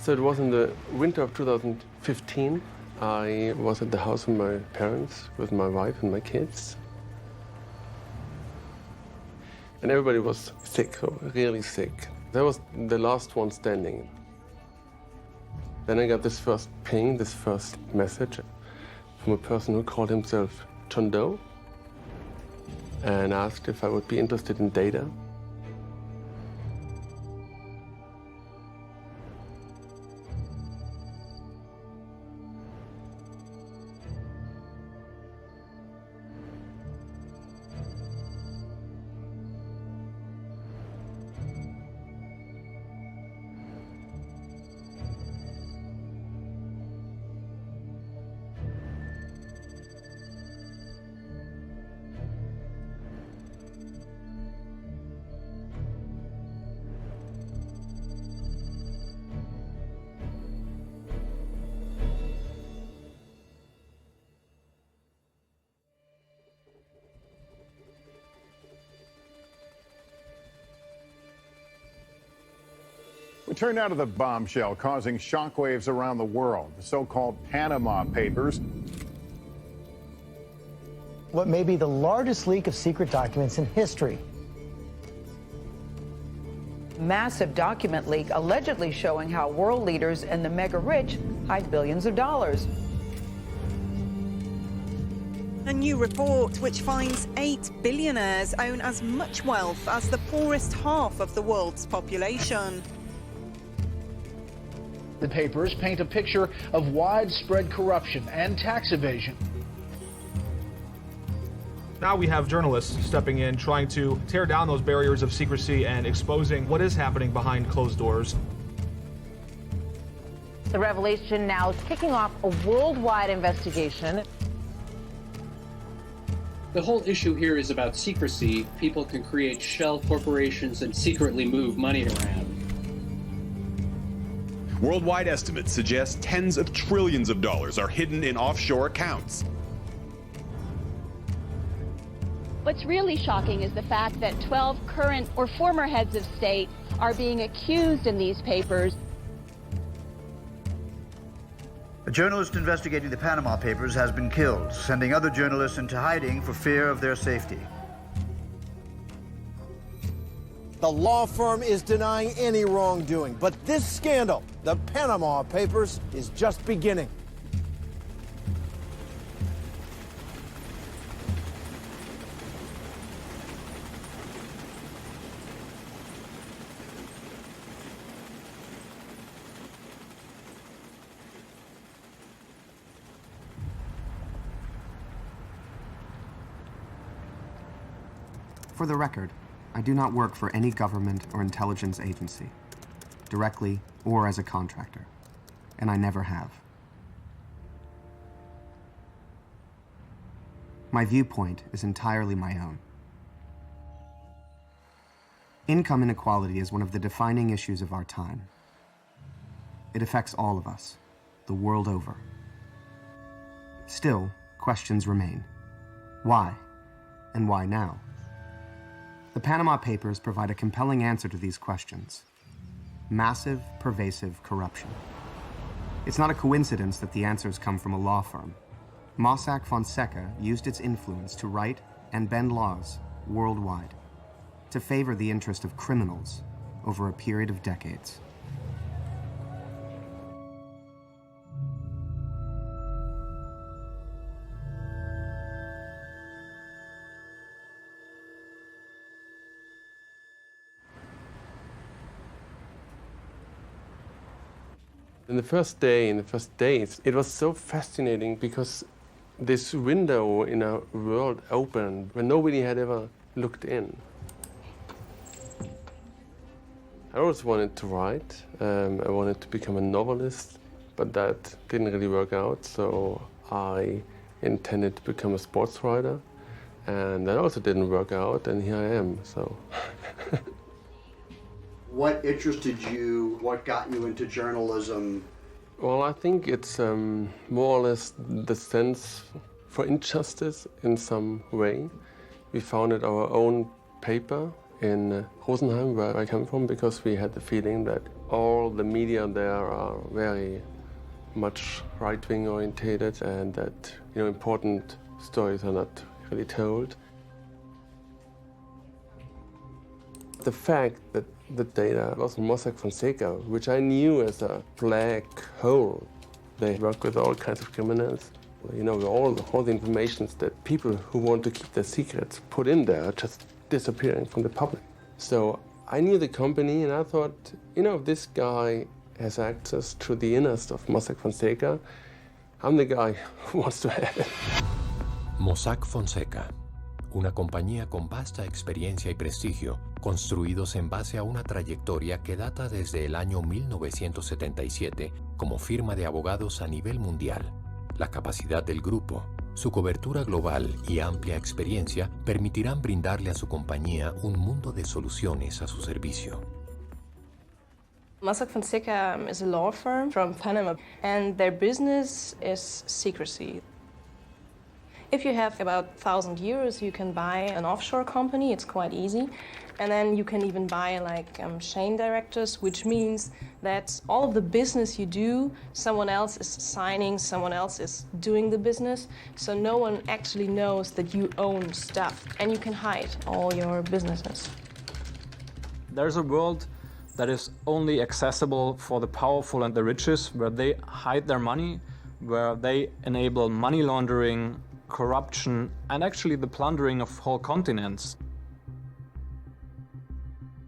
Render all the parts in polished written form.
So it was in the winter of 2015. I was at the house of my parents with my wife and my kids. And everybody was sick, really sick. I was the last one standing. Then I got this first ping, this first message from a person who called himself John Doe and asked if I would be interested in data. We turn now to the bombshell causing shockwaves around the world, the so-called Panama Papers. What may be the largest leak of secret documents in history. Massive document leak allegedly showing how world leaders and the mega rich hide billions of dollars. A new report which finds 8 billionaires own as much wealth as the poorest half of the world's population. The papers paint a picture of widespread corruption and tax evasion. Now we have journalists stepping in, trying to tear down those barriers of secrecy and exposing what is happening behind closed doors. The revelation now is kicking off a worldwide investigation. The whole issue here is about secrecy. People can create shell corporations and secretly move money around. Worldwide estimates suggest tens of trillions of dollars are hidden in offshore accounts. What's really shocking is the fact that 12 current or former heads of state are being accused in these papers. A journalist investigating the Panama Papers has been killed, sending other journalists into hiding for fear of their safety. The law firm is denying any wrongdoing, but this scandal, the Panama Papers, is just beginning. For the record, I do not work for any government or intelligence agency, directly or as a contractor, and I never have. My viewpoint is entirely my own. Income inequality is one of the defining issues of our time. It affects all of us, the world over. Still, questions remain. Why? And why now? The Panama Papers provide a compelling answer to these questions. Massive, pervasive corruption. It's not a coincidence that the answers come from a law firm. Mossack Fonseca used its influence to write and bend laws worldwide to favor the interest of criminals over a period of decades. In the first days, it was so fascinating because this window in a world opened where nobody had ever looked in. I always wanted to write. I wanted to become a novelist, but that didn't really work out, so I intended to become a sports writer, and that also didn't work out, and here I am, so. What interested you? What got you into journalism? Well, I think it's more or less the sense for injustice in some way. We founded our own paper in Rosenheim, where I come from, because we had the feeling that all the media there are very much right-wing orientated, and that important stories are not really told. The fact that the data was Mossack Fonseca, which I knew as a black hole. They work with all kinds of criminals. All the information that people who want to keep their secrets put in there are just disappearing from the public. So I knew the company, and I thought, if this guy has access to the innerst of Mossack Fonseca, I'm the guy who wants to have it. Mossack Fonseca, una compañía con vasta experiencia y prestigio, construidos en base a una trayectoria que data desde el año 1977 como firma de abogados a nivel mundial. La capacidad del grupo, su cobertura global y amplia experiencia permitirán brindarle a su compañía un mundo de soluciones a su servicio. Mossack Fonseca is a law firm from Panama, and their business is secrecy. If you have about 1,000 euros, you can buy an offshore company. It's quite easy. And then you can even buy chain directors, which means that all of the business you do, someone else is signing, someone else is doing the business. So no one actually knows that you own stuff, and you can hide all your businesses. There's a world that is only accessible for the powerful and the richest, where they hide their money, where they enable money laundering, corruption, and actually the plundering of whole continents.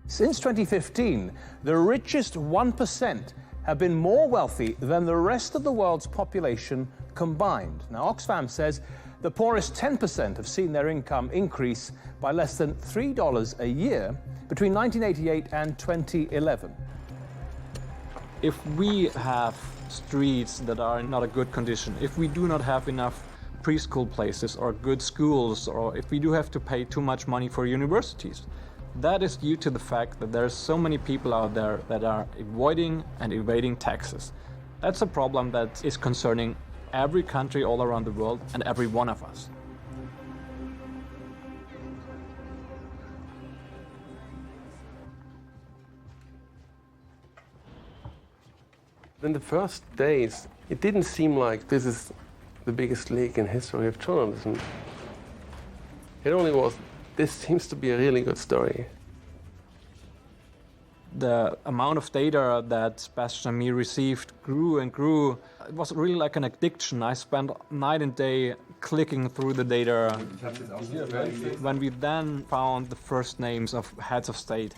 Since 2015, the richest 1% have been more wealthy than the rest of the world's population combined. Now, Oxfam says the poorest 10% have seen their income increase by less than $3 a year between 1988 and 2011. If we have streets that are in not a good condition, if we do not have enough preschool places or good schools, or if we do have to pay too much money for universities, that is due to the fact that there are so many people out there that are avoiding and evading taxes. That's a problem that is concerning every country all around the world and every one of us. In the first days, it didn't seem like this is the biggest leak in history of journalism. It only was, this seems to be a really good story. The amount of data that Sebastian and me received grew and grew. It was really like an addiction. I spent night and day clicking through the data. When we then found the first names of heads of state,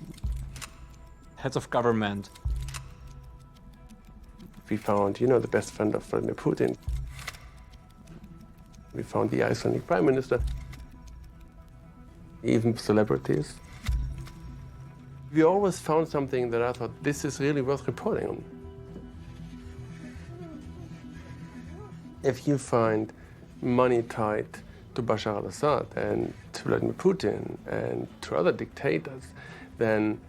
heads of government. We found, the best friend of Vladimir Putin. We found the Icelandic Prime Minister, even celebrities. We always found something that I thought, this is really worth reporting on. If you find money tied to Bashar al-Assad and to Vladimir Putin and to other dictators, then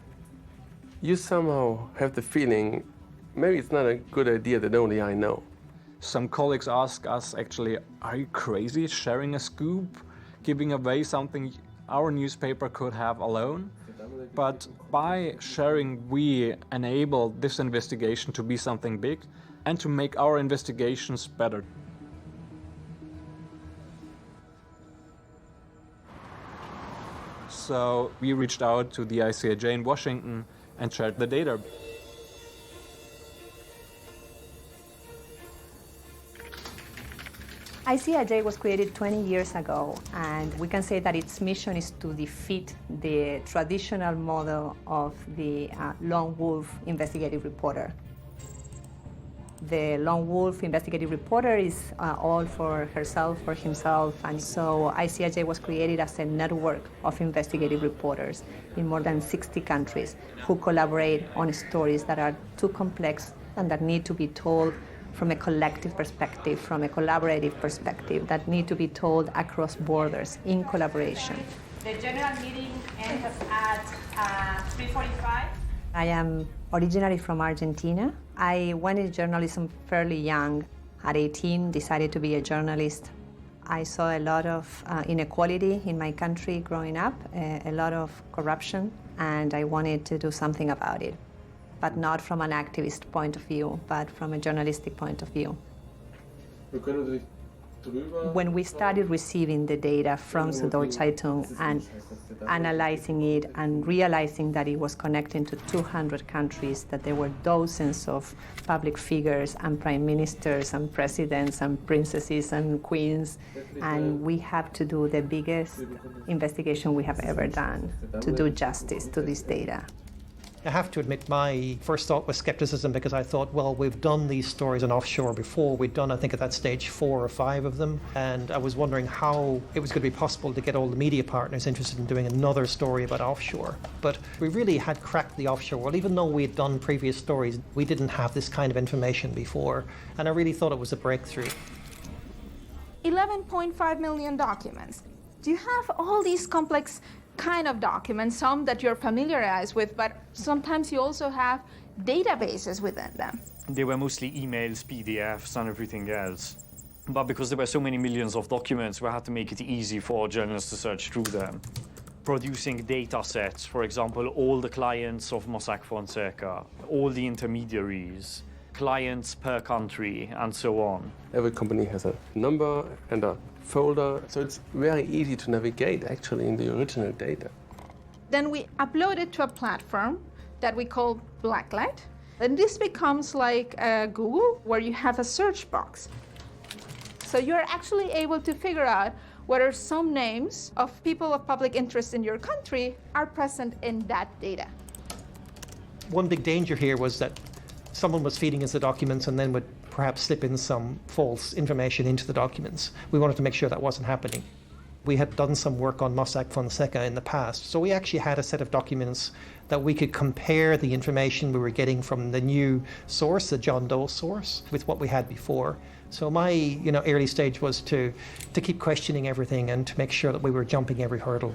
you somehow have the feeling, maybe it's not a good idea that only I know. Some colleagues ask us, actually, are you crazy sharing a scoop, giving away something our newspaper could have alone? But by sharing, we enable this investigation to be something big and to make our investigations better. So we reached out to the ICIJ in Washington and shared the data. ICIJ was created 20 years ago, and we can say that its mission is to defeat the traditional model of the lone wolf investigative reporter. The lone wolf investigative reporter is all for herself, for himself, and so ICIJ was created as a network of investigative reporters in more than 60 countries who collaborate on stories that are too complex and that need to be told from a collective perspective, from a collaborative perspective, that need to be told across borders in collaboration. The general meeting ends at 3:45. I am originally from Argentina. I went into journalism fairly young. At 18, decided to be a journalist. I saw a lot of inequality in my country growing up, a lot of corruption, and I wanted to do something about it, but not from an activist point of view, but from a journalistic point of view. When we started receiving the data from Süddeutsche Zeitung and analyzing it and realizing that it was connecting to 200 countries, that there were dozens of public figures and prime ministers and presidents and princesses and queens, and we have to do the biggest investigation we have ever done to do justice to this data. I have to admit, my first thought was skepticism, because I thought, well, we've done these stories on offshore before. We'd done, I think at that stage, 4 or 5 of them. And I was wondering how it was going to be possible to get all the media partners interested in doing another story about offshore. But we really had cracked the offshore world. Even though we had done previous stories, we didn't have this kind of information before. And I really thought it was a breakthrough. 11.5 million documents. Do you have all these complex kind of documents, some that you're familiarized with, but sometimes you also have databases within them? They were mostly emails, PDFs, and everything else. But because there were so many millions of documents, we had to make it easy for journalists to search through them. Producing data sets, for example, all the clients of Mossack Fonseca, all the intermediaries, clients per country, and so on. Every company has a number and a folder, so it's very easy to navigate actually in the original data. Then we upload it to a platform that we call Blacklight. And this becomes like Google, where you have a search box. So you're actually able to figure out whether some names of people of public interest in your country are present in that data. One big danger here was that someone was feeding us the documents and then would perhaps slip in some false information into the documents. We wanted to make sure that wasn't happening. We had done some work on Mossack Fonseca in the past, so we actually had a set of documents that we could compare the information we were getting from the new source, the John Doe source, with what we had before. So my early stage was to keep questioning everything and to make sure that we were jumping every hurdle.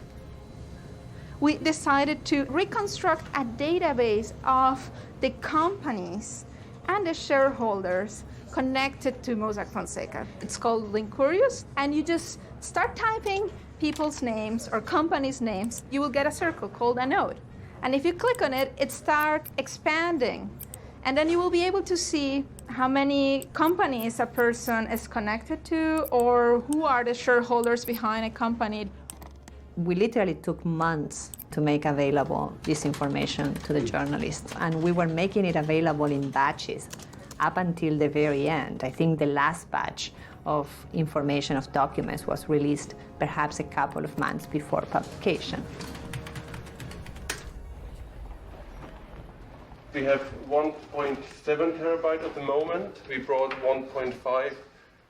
We decided to reconstruct a database of the companies and the shareholders connected to Mossack Fonseca. It's called Linkurious, and you just start typing people's names or companies' names, you will get a circle called a node. And if you click on it, it starts expanding. And then you will be able to see how many companies a person is connected to or who are the shareholders behind a company. We literally took months to make available this information to the journalists, and we were making it available in batches up until the very end. I think the last batch of information of documents was released perhaps a couple of months before publication. We have 1.7 terabyte at the moment. We brought 1.5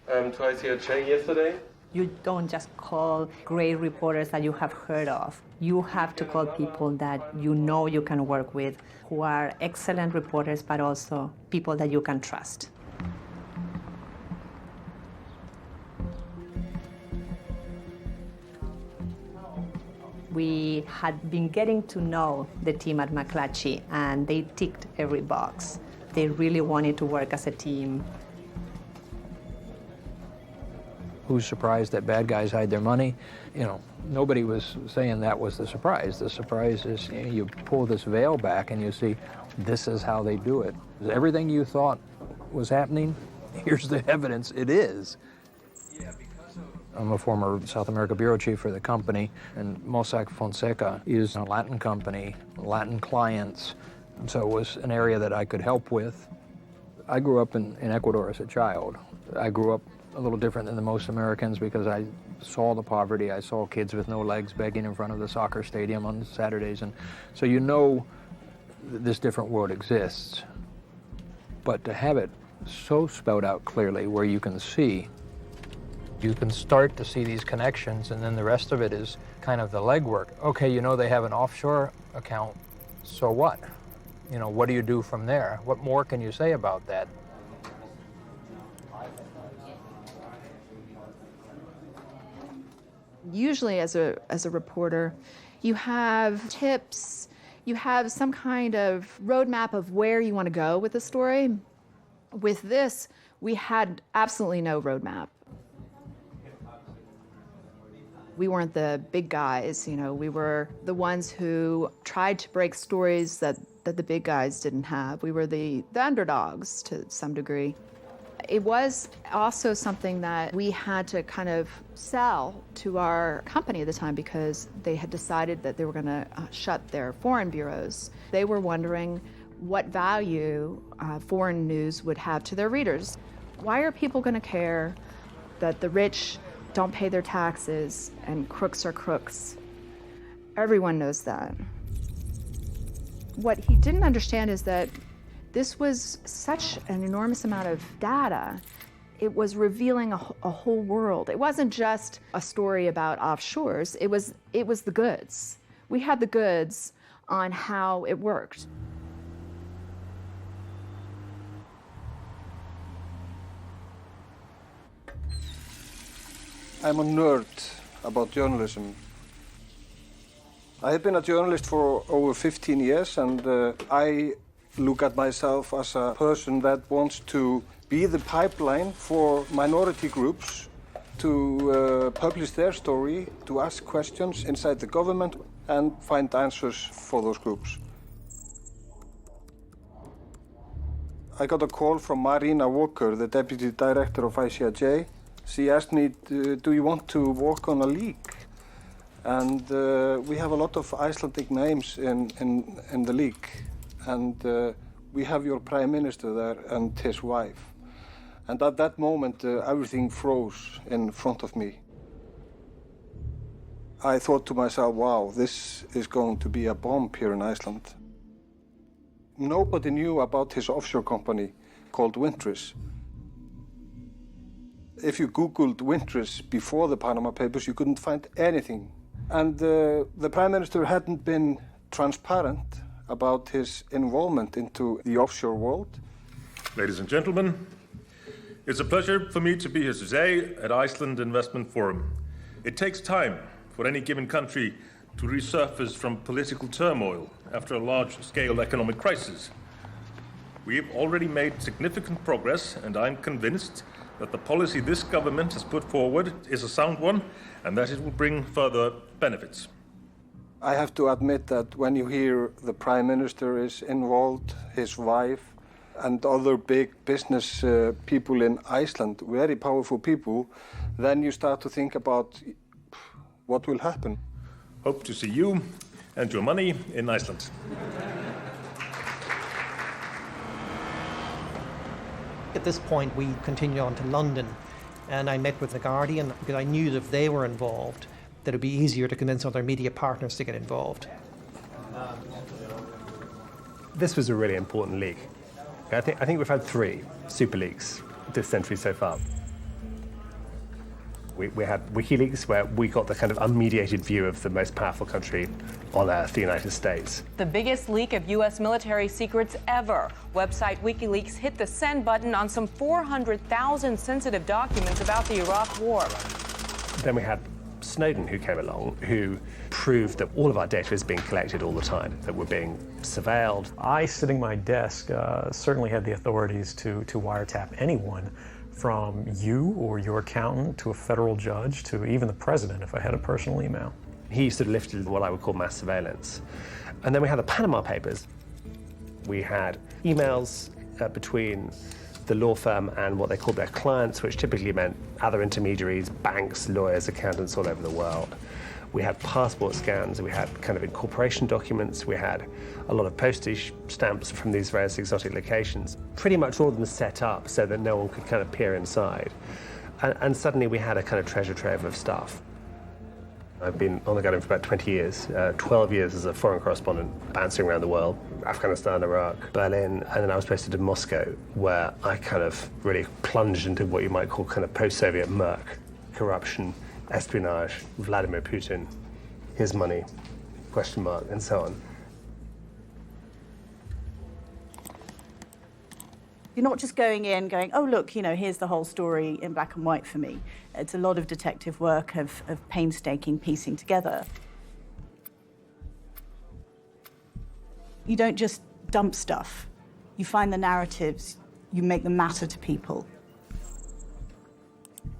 to ICRJ yesterday. You don't just call great reporters that you have heard of. You have to call people that you know you can work with, who are excellent reporters, but also people that you can trust. We had been getting to know the team at McClatchy, and they ticked every box. They really wanted to work as a team. Who's surprised that bad guys hide their money? Nobody was saying that was the surprise. The surprise is you pull this veil back and you see this is how they do it. Everything you thought was happening, here's the evidence, it is. I'm a former South America bureau chief for the company, and Mossack Fonseca is a Latin company, Latin clients, and so it was an area that I could help with. I grew up in Ecuador as a child. I grew up a little different than the most Americans because I saw the poverty. I saw kids with no legs begging in front of the soccer stadium on Saturdays, and so this different world exists. But to have it so spelled out clearly where you can start to see these connections, and then the rest of it is kind of the legwork. Okay, they have an offshore account, so what? What do you do from there? What more can you say about that? Usually as a reporter, you have tips, you have some kind of roadmap of where you want to go with the story. With this, we had absolutely no roadmap. We weren't the big guys, you know, we were the ones who tried to break stories that the big guys didn't have. We were the underdogs to some degree. It was also something that we had to kind of sell to our company at the time because they had decided that they were going to shut their foreign bureaus. They were wondering what value foreign news would have to their readers. Why are people going to care that the rich don't pay their taxes and crooks are crooks? Everyone knows that. What he didn't understand is that this was such an enormous amount of data. It was revealing a whole world. It wasn't just a story about offshores. It was the goods. We had the goods on how it worked. I'm a nerd about journalism. I have been a journalist for over 15 years, and I look at myself as a person that wants to be the pipeline for minority groups to publish their story, to ask questions inside the government, and find answers for those groups. I got a call from Marina Walker, the deputy director of ICIJ. She asked me, do you want to work on a leak? And we have a lot of Icelandic names in the leak. And we have your prime minister there and his wife. And at that moment, everything froze in front of me. I thought to myself, wow, this is going to be a bomb here in Iceland. Nobody knew about his offshore company called Wintris. If you Googled Wintris before the Panama Papers, you couldn't find anything. And the Prime Minister hadn't been transparent about his involvement into the offshore world. Ladies and gentlemen, it's a pleasure for me to be here today at Iceland Investment Forum. It takes time for any given country to resurface from political turmoil after a large-scale economic crisis. We have already made significant progress, and I'm convinced that the policy this government has put forward is a sound one and that it will bring further benefits. I have to admit that when you hear the Prime Minister is involved, his wife, and other big business people in Iceland, very powerful people, then you start to think about what will happen. Hope to see you and your money in Iceland. At this point, we continued on to London, and I met with The Guardian because I knew that if they were involved, that it would be easier to convince other media partners to get involved. This was a really important leak. I think we've had 3 super leaks this century so far. We had WikiLeaks, where we got the kind of unmediated view of the most powerful country on earth, the United States. The biggest leak of U.S. military secrets ever. Website WikiLeaks hit the send button on some 400,000 sensitive documents about the Iraq War. Then we had Snowden, who came along, who proved that all of our data is being collected all the time, that we're being surveilled. I, sitting at my desk, certainly had the authorities to wiretap anyone, from you or your accountant to a federal judge to even the president if I had a personal email. He sort of lifted what I would call mass surveillance. And then we had the Panama Papers. We had emails between the law firm and what they called their clients, which typically meant other intermediaries, banks, lawyers, accountants all over the world. We had passport scans, we had kind of incorporation documents, we had a lot of postage stamps from these various exotic locations. Pretty much all of them set up so that no one could kind of peer inside. And suddenly we had a kind of treasure trove of stuff. I've been on the Guardian for about 20 years, 12 years as a foreign correspondent, bouncing around the world, Afghanistan, Iraq, Berlin, and then I was posted to Moscow, where I kind of really plunged into what you might call kind of post-Soviet murk, corruption, espionage, Vladimir Putin, his money, question mark, and so on. You're not just going in going, oh, look, you know, here's the whole story in black and white for me. It's a lot of detective work of painstaking piecing together. You don't just dump stuff. You find the narratives, you make them matter to people.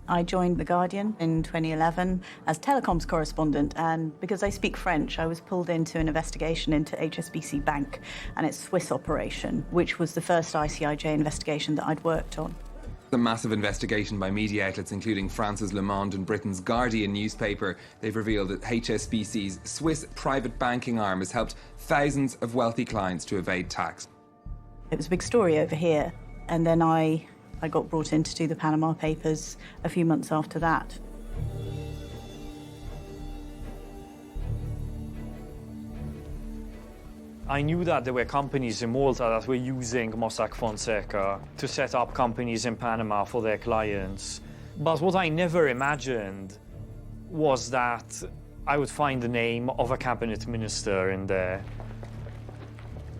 I joined The Guardian in 2011 as telecoms correspondent, and because I speak French, I was pulled into an investigation into HSBC Bank and its Swiss operation, which was the first ICIJ investigation that I'd worked on. A massive investigation by media outlets, including France's Le Monde and Britain's Guardian newspaper. They've revealed that HSBC's Swiss private banking arm has helped thousands of wealthy clients to evade tax. It was a big story over here, and then I got brought in to do the Panama Papers a few months after that. I knew that there were companies in Malta that were using Mossack Fonseca to set up companies in Panama for their clients. But what I never imagined was that I would find the name of a cabinet minister in there.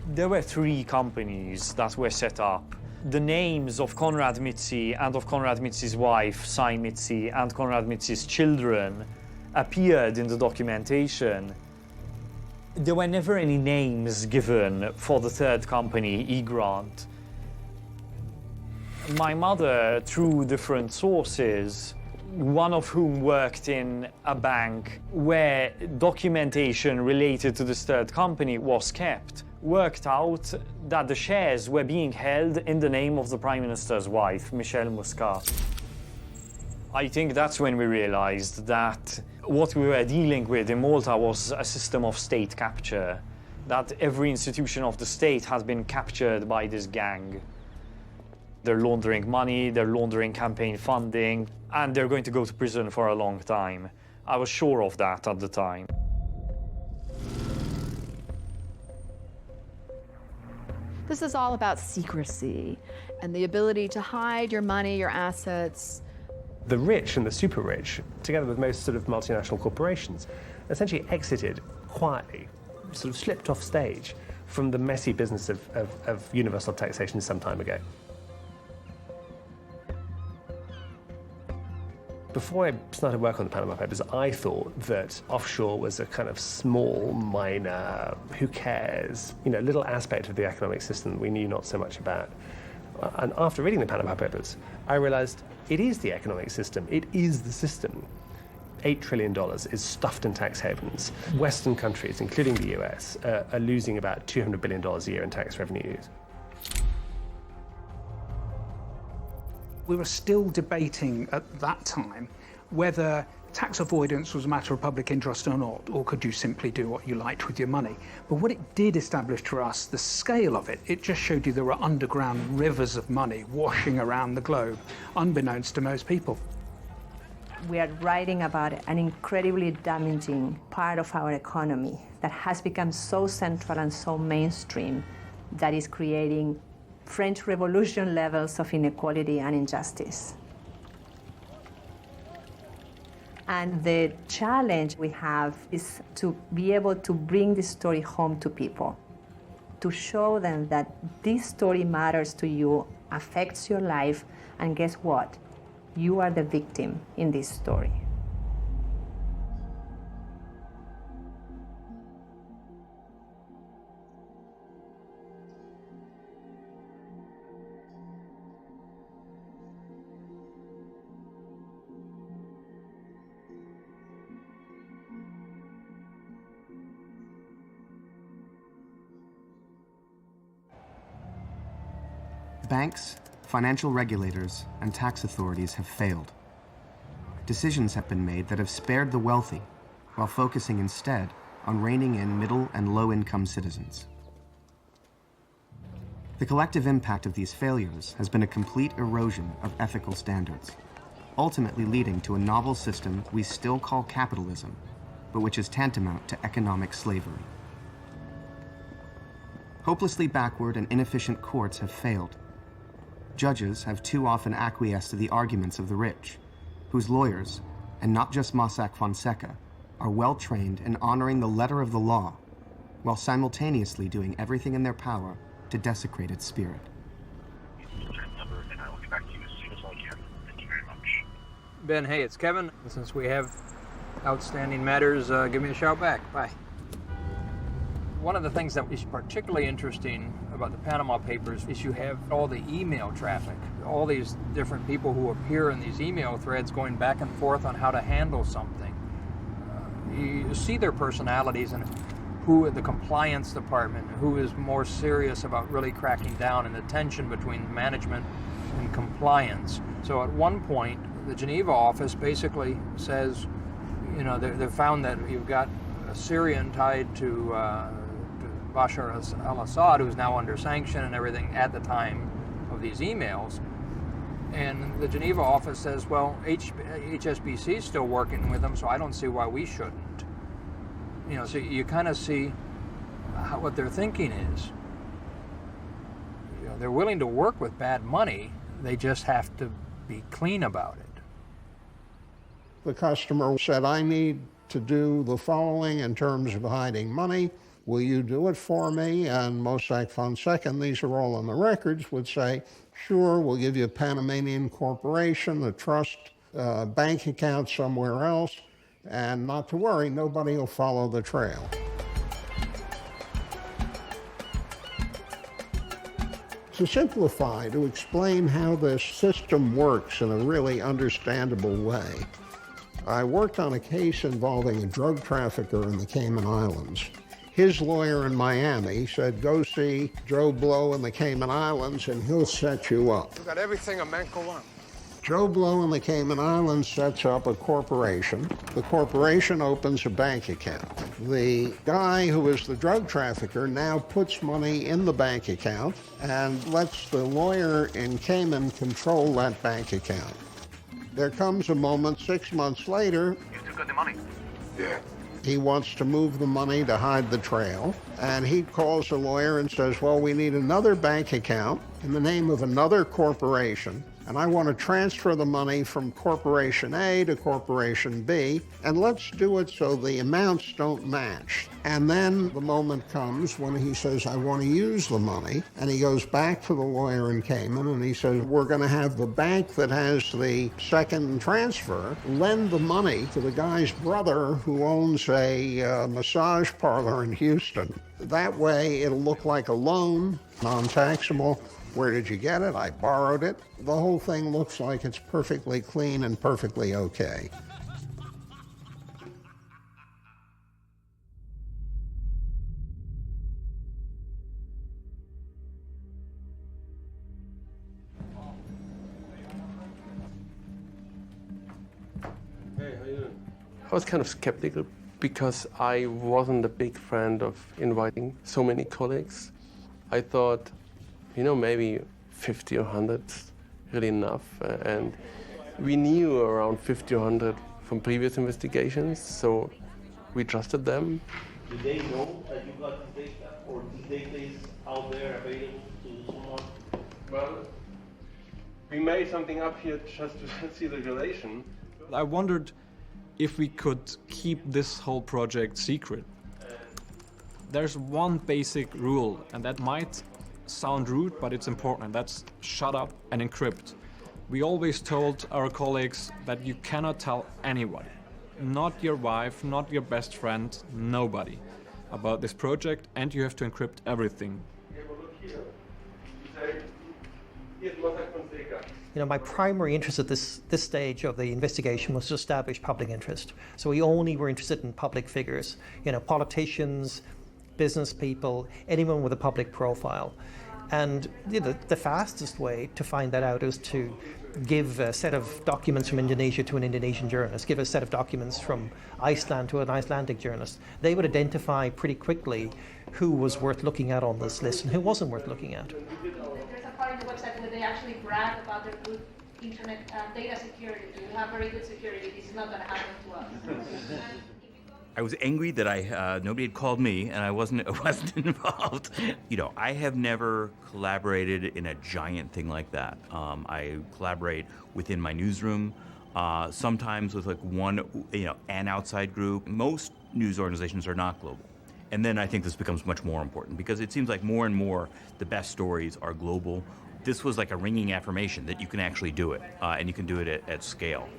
There were 3 companies that were set up. The names of Konrad Mizzi and of Konrad Mizzi's wife, Sai Mizzi, and Konrad Mizzi's children appeared in the documentation. There were never any names given for the 3rd company, eGrant. My mother, through different sources, one of whom worked in a bank where documentation related to this 3rd company was kept, worked out that the shares were being held in the name of the Prime Minister's wife, Michelle Muscat. I think that's when we realized that what we were dealing with in Malta was a system of state capture, that every institution of the state has been captured by this gang. They're laundering money, they're laundering campaign funding, and they're going to go to prison for a long time. I was sure of that at the time. This is all about secrecy and the ability to hide your money, your assets. The rich and the super rich, together with most sort of multinational corporations, essentially exited quietly, sort of slipped off stage from the messy business of universal taxation some time ago. Before I started work on the Panama Papers, I thought that offshore was a kind of small, minor, who cares, little aspect of the economic system we knew not so much about. And after reading the Panama Papers, I realized it is the economic system. It is the system. $8 trillion is stuffed in tax havens. Western countries, including the US, are losing about $200 billion a year in tax revenues. We were still debating at that time whether tax avoidance was a matter of public interest or not, or could you simply do what you liked with your money. But what it did establish for us, the scale of it, it just showed you there were underground rivers of money washing around the globe, unbeknownst to most people. We are writing about an incredibly damaging part of our economy that has become so central and so mainstream that is creating French Revolution levels of inequality and injustice. And the challenge we have is to be able to bring this story home to people, to show them that this story matters to you, affects your life, and guess what? You are the victim in this story. Banks, financial regulators, and tax authorities have failed. Decisions have been made that have spared the wealthy, while focusing instead on reining in middle and low-income citizens. The collective impact of these failures has been a complete erosion of ethical standards, ultimately leading to a novel system we still call capitalism, but which is tantamount to economic slavery. Hopelessly backward and inefficient courts have failed. Judges have too often acquiesced to the arguments of the rich, whose lawyers, and not just Mossack Fonseca, are well-trained in honoring the letter of the law, while simultaneously doing everything in their power to desecrate its spirit. Ben, hey, it's Kevin. Since we have outstanding matters, give me a shout back. Bye. One of the things that is particularly interesting about the Panama Papers is you have all the email traffic, all these different people who appear in these email threads going back and forth on how to handle something. You see their personalities and who the compliance department, who is more serious about really cracking down, and the tension between management and compliance. So at one point, the Geneva office basically says, you know, they found that you've got a Syrian tied to Bashar al-Assad, who's now under sanction and everything at the time of these emails. And the Geneva office says, well, HSBC is still working with them, so I don't see why we shouldn't. You know, so you kind of see what their thinking is. You know, they're willing to work with bad money, they just have to be clean about it. The customer said, I need to do the following in terms of hiding money. Will you do it for me? And Mossack Fonseca, and these are all on the records, would say, sure, we'll give you a Panamanian corporation, a trust bank account somewhere else, and not to worry, nobody will follow the trail. To simplify, to explain how this system works in a really understandable way, I worked on a case involving a drug trafficker in the Cayman Islands. His lawyer in Miami said, go see Joe Blow in the Cayman Islands and he'll set you up. You got everything a man could want. Joe Blow in the Cayman Islands sets up a corporation. The corporation opens a bank account. The guy who is the drug trafficker now puts money in the bank account and lets the lawyer in Cayman control that bank account. There comes a moment 6 months later. You still got the money? Yeah. He wants to move the money to hide the trail, and he calls the lawyer and says, well, we need another bank account in the name of another corporation, and I want to transfer the money from Corporation A to Corporation B, and let's do it so the amounts don't match. And then the moment comes when he says, I want to use the money, and he goes back to the lawyer in Cayman, and he says, we're going to have the bank that has the second transfer lend the money to the guy's brother who owns a massage parlor in Houston. That way, it'll look like a loan, non-taxable. Where did you get it? I borrowed it. The whole thing looks like it's perfectly clean and perfectly okay. Hey, how you doing? I was kind of skeptical because I wasn't a big fan of inviting so many colleagues. I thought, you know, maybe 50 or 100 is really enough. And we knew around 50 or 100 from previous investigations, so we trusted them. Do they know that you got this data, or this data is out there available to someone? Well, we made something up here just to see the relation. I wondered if we could keep this whole project secret. There's one basic rule, and that might sound rude, but it's important. That's shut up and encrypt. We always told our colleagues that you cannot tell anyone, not your wife, not your best friend, nobody, about this project, and you have to encrypt everything. You know, my primary interest at this stage of the investigation was to establish public interest. So we only were interested in public figures, you know, politicians, business people, anyone with a public profile. And you know, the fastest way to find that out is to give a set of documents from Indonesia to an Indonesian journalist, give a set of documents from Iceland to an Icelandic journalist. They would identify pretty quickly who was worth looking at on this list and who wasn't worth looking at. There's a part in the website where they actually brag about their good internet data security. You have very good security. This is not going to happen to us. I was angry that nobody had called me and I wasn't involved. You know, I have never collaborated in a giant thing like that. I collaborate within my newsroom, sometimes with like one, an outside group. Most news organizations are not global. And then I think this becomes much more important because it seems like more and more the best stories are global. This was like a ringing affirmation that you can actually do it, and you can do it at scale.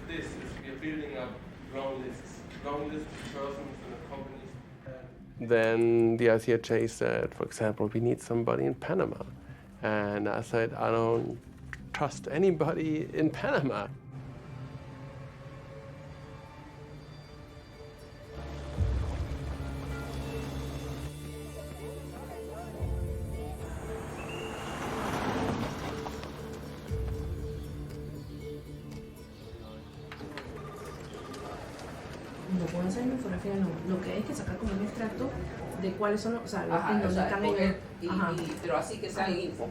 This is we are building up long lists of persons and of companies. Then the ICHA said, for example, we need somebody in Panama. And I said, I don't trust anybody in Panama. No puedo hacer infografía, no. Lo que hay que sacar como un extracto de cuáles son, o sea, en donde están ellos. Pero así que sea info.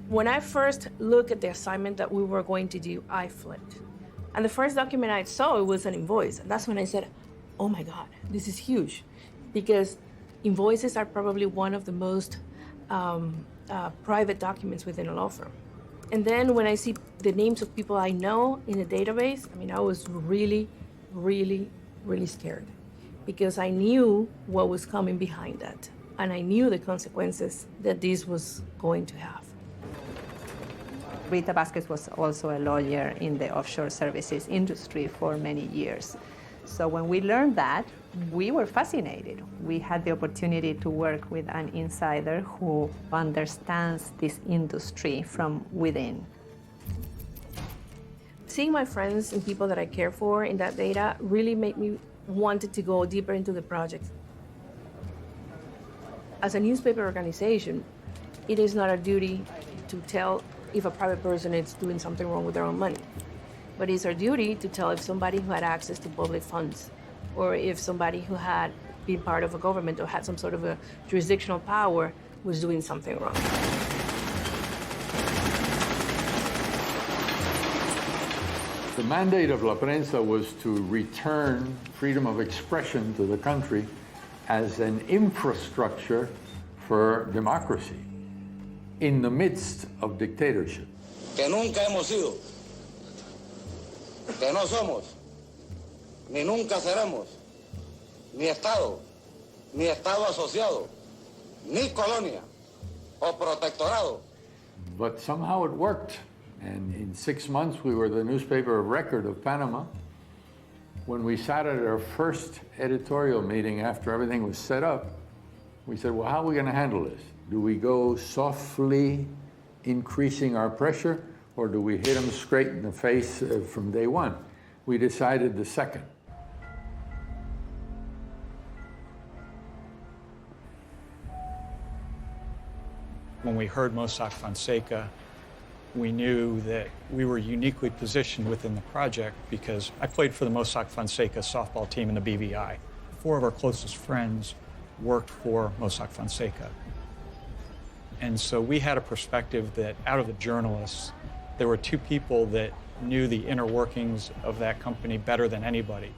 When I first looked at the assignment that we were going to do, I flipped. And the first document I saw, it was an invoice. And that's when I said, oh my God, this is huge. Because invoices are probably one of the most private documents within a law firm. And then when I see the names of people I know in the database, I mean, I was really scared because I knew what was coming behind that. And I knew the consequences that this was going to have. Rita Vasquez was also a lawyer in the offshore services industry for many years. So when we learned that, we were fascinated. We had the opportunity to work with an insider who understands this industry from within. Seeing my friends and people that I care for in that data really made me wanted to go deeper into the project. As a newspaper organization, it is not our duty to tell if a private person is doing something wrong with their own money. But it's our duty to tell if somebody who had access to public funds, or if somebody who had been part of a government or had some sort of a jurisdictional power was doing something wrong. The mandate of La Prensa was to return freedom of expression to the country as an infrastructure for democracy in the midst of dictatorship. Que nunca hemos sido, que no somos, ni nunca seremos, ni Estado asociado, ni colonia o protectorado. But somehow it worked. And in 6 months, we were the newspaper of record of Panama. When we sat at our first editorial meeting after everything was set up, we said, well, how are we going to handle this? Do we go softly increasing our pressure, or do we hit them straight in the face from day one? We decided the second. When we heard Mossack Fonseca, we knew that we were uniquely positioned within the project because I played for the Mossack Fonseca softball team in the BVI. 4 of our closest friends worked for Mossack Fonseca. And so we had a perspective that out of the journalists, there were 2 people that knew the inner workings of that company better than anybody.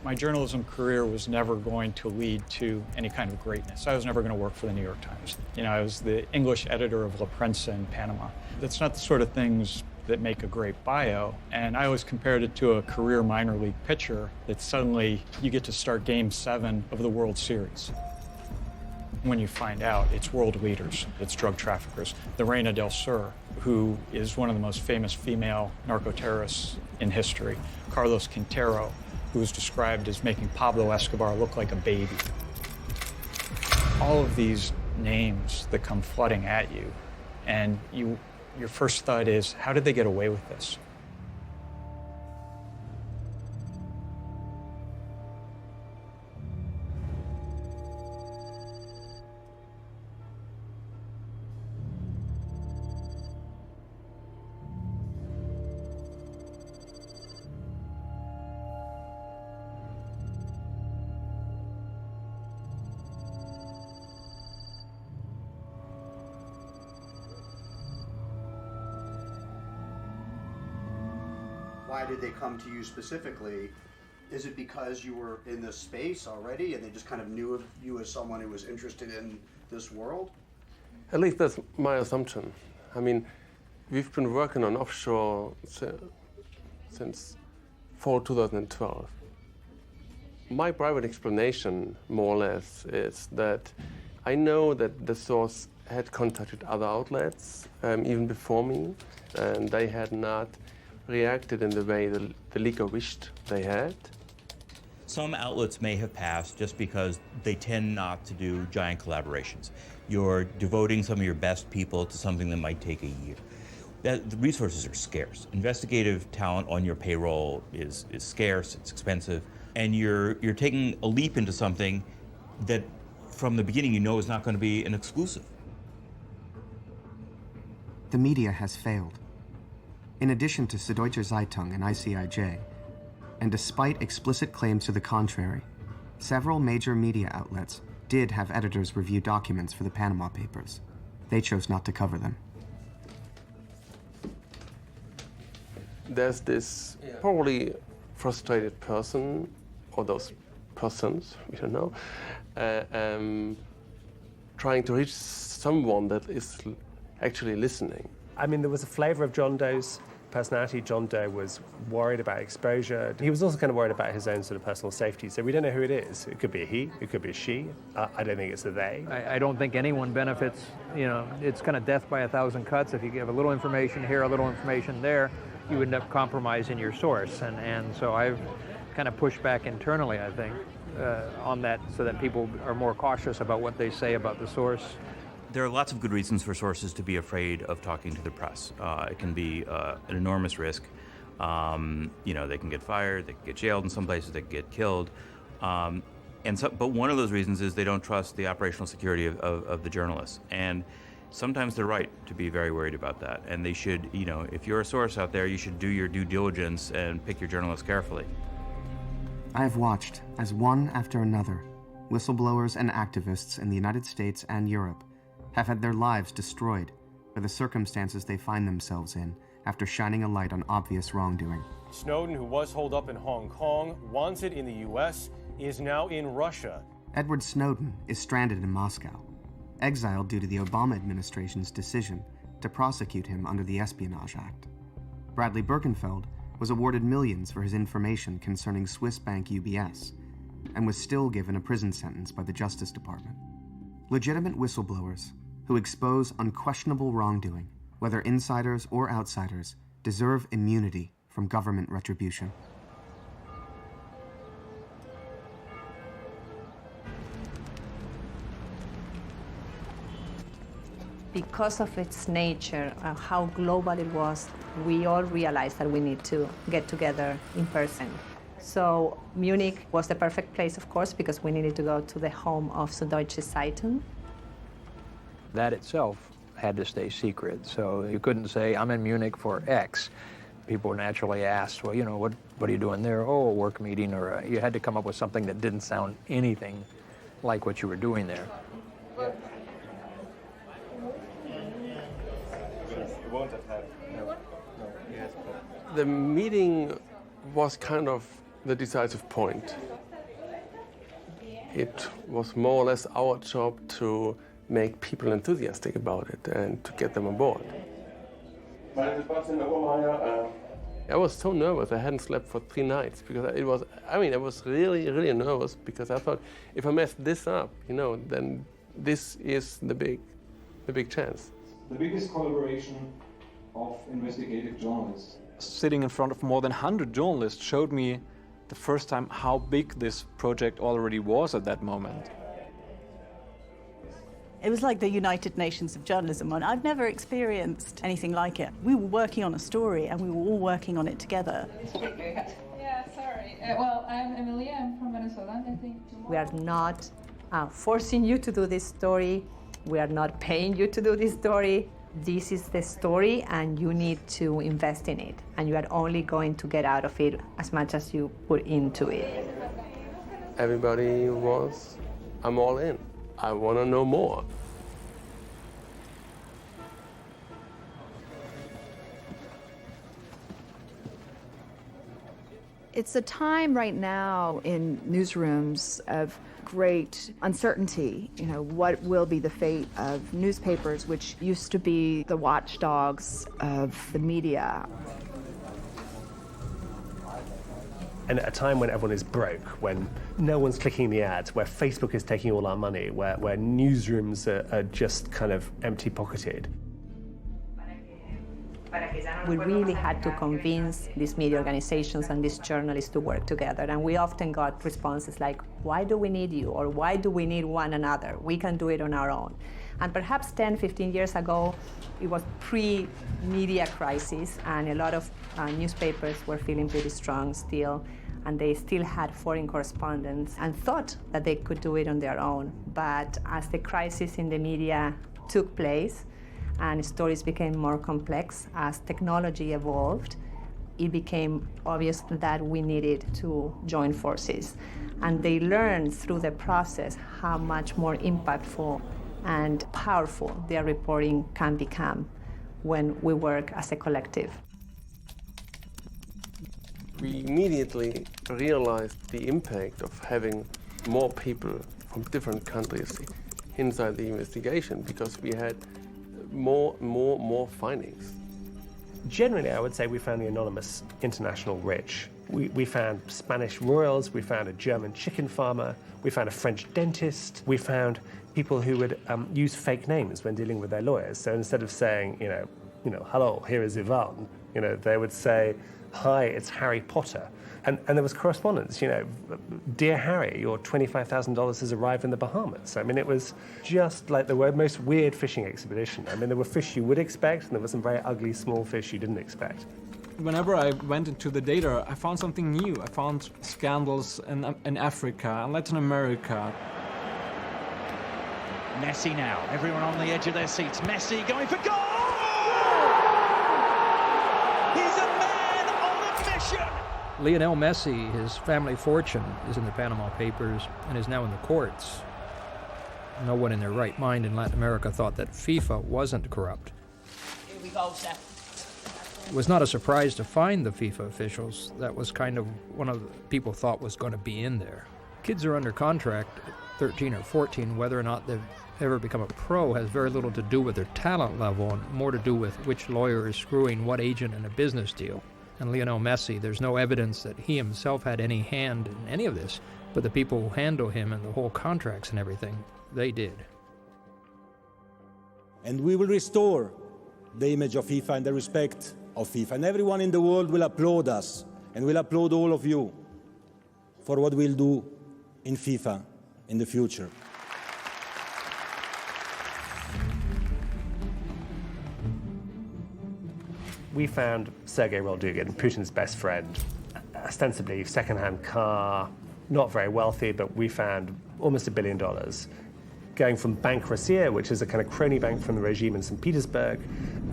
My journalism career was never going to lead to any kind of greatness. I was never going to work for the New York Times. You know, I was the English editor of La Prensa in Panama. That's not the sort of things that make a great bio. And I always compared it to a career minor league pitcher that suddenly you get to start Game 7 of the World Series. When you find out it's world leaders, it's drug traffickers. The Reina del Sur, who is one of the most famous female narco-terrorists in history. Carlos Quintero, who was described as making Pablo Escobar look like a baby. All of these names that come flooding at you, and your first thought is, how did they get away with this? Why did they come to you specifically? Is it because you were in this space already and they just kind of knew of you as someone who was interested in this world? At least that's my assumption. I mean, we've been working on offshore since fall 2012. My private explanation, more or less, is that I know that the source had contacted other outlets even before me, and they had not reacted in the way the leaker wished they had. Some outlets may have passed just because they tend not to do giant collaborations. You're devoting some of your best people to something that might take a year. The resources are scarce. Investigative talent on your payroll is scarce, it's expensive, and you're taking a leap into something that from the beginning you know is not going to be an exclusive. The media has failed. In addition to Süddeutsche Zeitung and ICIJ, and despite explicit claims to the contrary, several major media outlets did have editors review documents for the Panama Papers. They chose not to cover them. There's this probably frustrated person, or those persons, we don't know, trying to reach someone that is actually listening. I mean, there was a flavour of John Doe's personality. John Doe was worried about exposure. He was also kind of worried about his own sort of personal safety. So we don't know who it is. It could be a he, it could be a she. I don't think it's a they. I don't think anyone benefits. You know, it's kind of death by a thousand cuts. If you give a little information here, a little information there, you end up compromising your source. And so I've kind of pushed back internally, I think, on that, so that people are more cautious about what they say about the source. There are lots of good reasons for sources to be afraid of talking to the press. It can be an enormous risk. You know, they can get fired, they can get jailed in some places, they can get killed. But one of those reasons is they don't trust the operational security of the journalists. And sometimes they're right to be very worried about that. And they should, you know, if you're a source out there, you should do your due diligence and pick your journalists carefully. I have watched as one after another, whistleblowers and activists in the United States and Europe have had their lives destroyed by the circumstances they find themselves in after shining a light on obvious wrongdoing. Snowden, who was holed up in Hong Kong, wanted in the U.S., is now in Russia. Edward Snowden is stranded in Moscow, exiled due to the Obama administration's decision to prosecute him under the Espionage Act. Bradley Birkenfeld was awarded millions for his information concerning Swiss bank UBS and was still given a prison sentence by the Justice Department. Legitimate whistleblowers who expose unquestionable wrongdoing, whether insiders or outsiders, deserve immunity from government retribution. Because of its nature and how global it was, we all realized that we need to get together in person. So Munich was the perfect place, of course, because we needed to go to the home of Süddeutsche Zeitung. That itself had to stay secret, so you couldn't say, I'm in Munich for X. People naturally asked, well, you know, what are you doing there? Oh, a work meeting, or you had to come up with something that didn't sound anything like what you were doing there. The meeting was kind of the decisive point. It was more or less our job to make people enthusiastic about it and to get them on board. I was so nervous. I hadn't slept for 3 nights because I was really, really nervous because I thought if I mess this up, you know, then this is the big chance. The biggest collaboration of investigative journalists. Sitting in front of more than 100 journalists showed me the first time how big this project already was at that moment. It was like the United Nations of journalism, and I've never experienced anything like it. We were working on a story, and we were all working on it together. Yeah, sorry. Well, I'm Emilia. I'm from Venezuela. I think we are not forcing you to do this story. We are not paying you to do this story. This is the story, and you need to invest in it. And you are only going to get out of it as much as you put into it. Everybody was, I'm all in. I want to know more. It's a time right now in newsrooms of great uncertainty. You know, what will be the fate of newspapers, which used to be the watchdogs of the media? And at a time when everyone is broke, when no one's clicking the ads, where Facebook is taking all our money, where newsrooms are just kind of empty-pocketed. We really had to convince these media organizations and these journalists to work together. And we often got responses like, why do we need you? Or why do we need one another? We can do it on our own. And perhaps 10, 15 years ago, it was pre-media crisis, and a lot of newspapers were feeling pretty strong still, and they still had foreign correspondents and thought that they could do it on their own. But as the crisis in the media took place, and stories became more complex as technology evolved, it became obvious that we needed to join forces. And they learned through the process how much more impactful and powerful their reporting can become when we work as a collective. We immediately realized the impact of having more people from different countries inside the investigation, because we had more findings. Generally, I would say we found the anonymous international rich. We found Spanish royals, we found a German chicken farmer, we found a French dentist, we found people who would use fake names when dealing with their lawyers. So instead of saying, hello, here is Ivan, they would say, hi, it's Harry Potter. And there was correspondence, dear Harry, your $25,000 has arrived in the Bahamas. I mean, it was just like the most weird fishing expedition. I mean, there were fish you would expect, and there were some very ugly small fish you didn't expect. Whenever I went into the data, I found something new. I found scandals in Africa and Latin America. Messi now, everyone on the edge of their seats. Messi going for goal! He's a man on a mission! Lionel Messi, his family fortune is in the Panama Papers and is now in the courts. No one in their right mind in Latin America thought that FIFA wasn't corrupt. Here we go, Seth. It was not a surprise to find the FIFA officials. That was kind of one of the people thought was going to be in there. Kids are under contract at 13 or 14. Whether or not they've ever become a pro has very little to do with their talent level and more to do with which lawyer is screwing what agent in a business deal. And Lionel Messi, there's no evidence that he himself had any hand in any of this, but the people who handle him and the whole contracts and everything, they did. And we will restore the image of FIFA and the respect of FIFA. And everyone in the world will applaud us, and will applaud all of you for what we'll do in FIFA in the future. We found Sergei Roldugin, Putin's best friend, ostensibly second-hand car, not very wealthy, but we found almost $1 billion, going from Bank Russia, which is a kind of crony bank from the regime in St. Petersburg,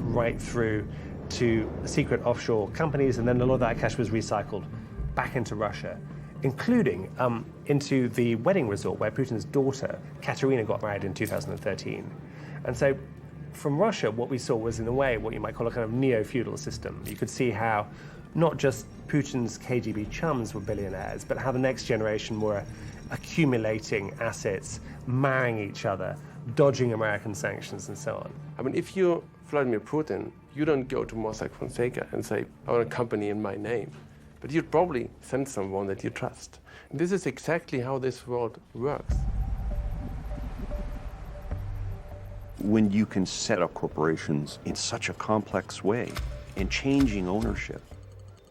right through to secret offshore companies, and then a lot of that cash was recycled back into Russia, including into the wedding resort where Putin's daughter, Katerina, got married in 2013. And so from Russia, what we saw was, in a way, what you might call a kind of neo-feudal system. You could see how not just Putin's KGB chums were billionaires, but how the next generation were accumulating assets, marrying each other, dodging American sanctions, and so on. I mean, if you're Vladimir Putin, you don't go to Mossack Fonseca and say, I want a company in my name. But you'd probably send someone that you trust. And this is exactly how this world works. When you can set up corporations in such a complex way and changing ownership.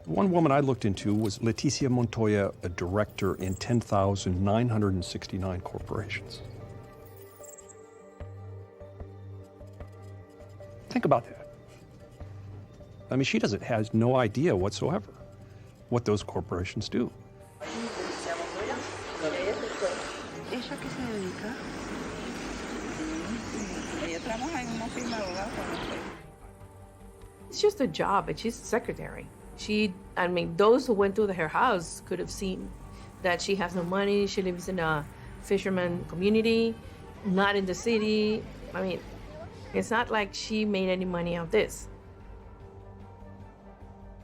One woman I looked into was Leticia Montoya, a director in 10,969 corporations. Think about that. I mean, she has no idea whatsoever what those corporations do. It's just a job, and she's a secretary. Those who went through her house could have seen that she has no money. She lives in a fisherman community, not in the city. I mean, it's not like she made any money out of this.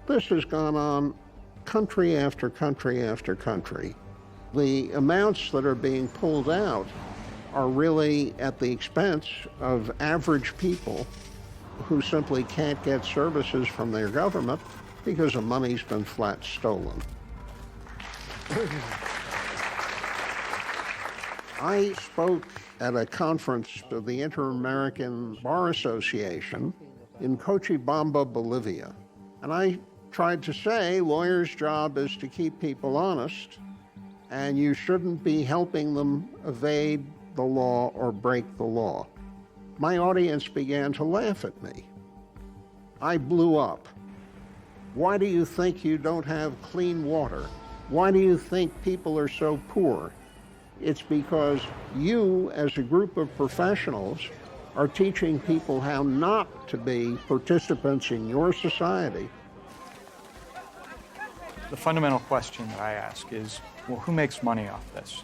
This has gone on country after country after country. The amounts that are being pulled out are really at the expense of average people who simply can't get services from their government because the money's been flat stolen. I spoke at a conference of the Inter-American Bar Association in Cochabamba, Bolivia. And I tried to say, lawyers' job is to keep people honest, and you shouldn't be helping them evade the law or break the law. My audience began to laugh at me. I blew up. Why do you think you don't have clean water? Why do you think people are so poor? It's because you, as a group of professionals, are teaching people how not to be participants in your society. The fundamental question that I ask is, well, who makes money off this?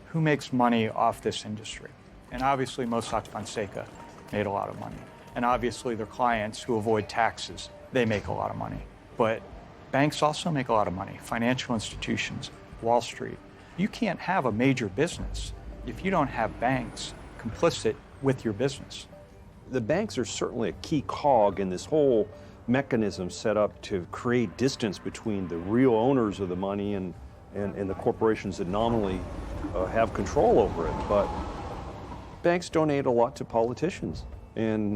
Who makes money off this industry? And obviously, Mossack Fonseca made a lot of money. And obviously, their clients who avoid taxes, they make a lot of money. But banks also make a lot of money. Financial institutions, Wall Street. You can't have a major business if you don't have banks complicit with your business. The banks are certainly a key cog in this whole mechanism set up to create distance between the real owners of the money and the corporations that nominally have control over it. But banks donate a lot to politicians. And,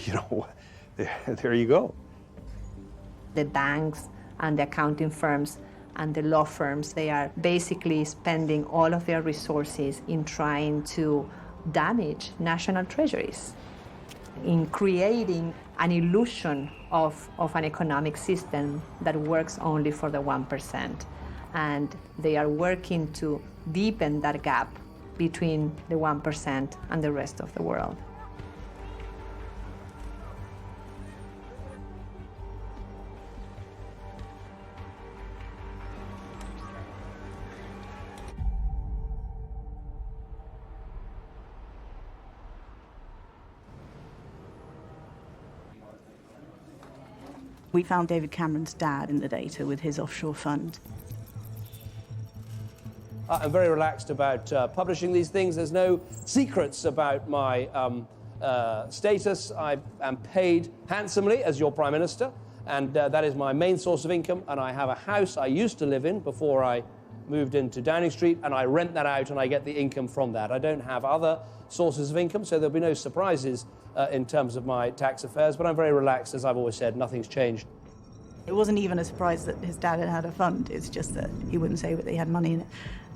you know, there you go. The banks and the accounting firms and the law firms, they are basically spending all of their resources in trying to damage national treasuries, in creating an illusion of an economic system that works only for the 1%. And they are working to deepen that gap between the 1% and the rest of the world. We found David Cameron's dad in the data with his offshore fund. I'm very relaxed about publishing these things. There's no secrets about my status. I am paid handsomely as your Prime Minister, and that is my main source of income. And I have a house I used to live in before I moved into Downing Street, and I rent that out and I get the income from that. I don't have other sources of income, so there'll be no surprises in terms of my tax affairs, but I'm very relaxed. As I've always said, nothing's changed. It wasn't even a surprise that his dad had a fund. It's just that he wouldn't say that he had money in it.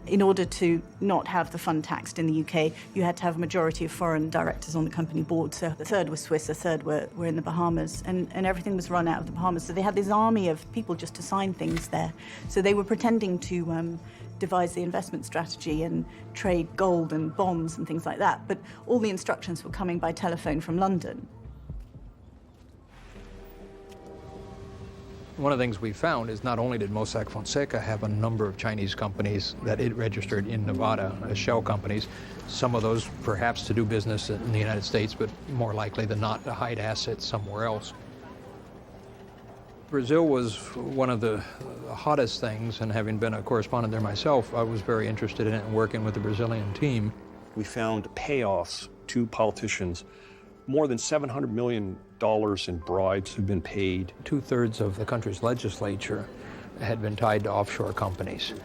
In order to not have the fund taxed in the UK, you had to have a majority of foreign directors on the company board. So a third was Swiss, a third were in the Bahamas, and everything was run out of the Bahamas. So they had this army of people just to sign things there. So they were pretending to devise the investment strategy and trade gold and bonds and things like that. But all the instructions were coming by telephone from London. One of the things we found is not only did Mossack Fonseca have a number of Chinese companies that it registered in Nevada as shell companies, some of those perhaps to do business in the United States, but more likely than not to hide assets somewhere else. Brazil was one of the hottest things, and having been a correspondent there myself, I was very interested in it and working with the Brazilian team. We found payoffs to politicians. More than $700 million in bribes have been paid. 2/3 of the country's legislature had been tied to offshore companies.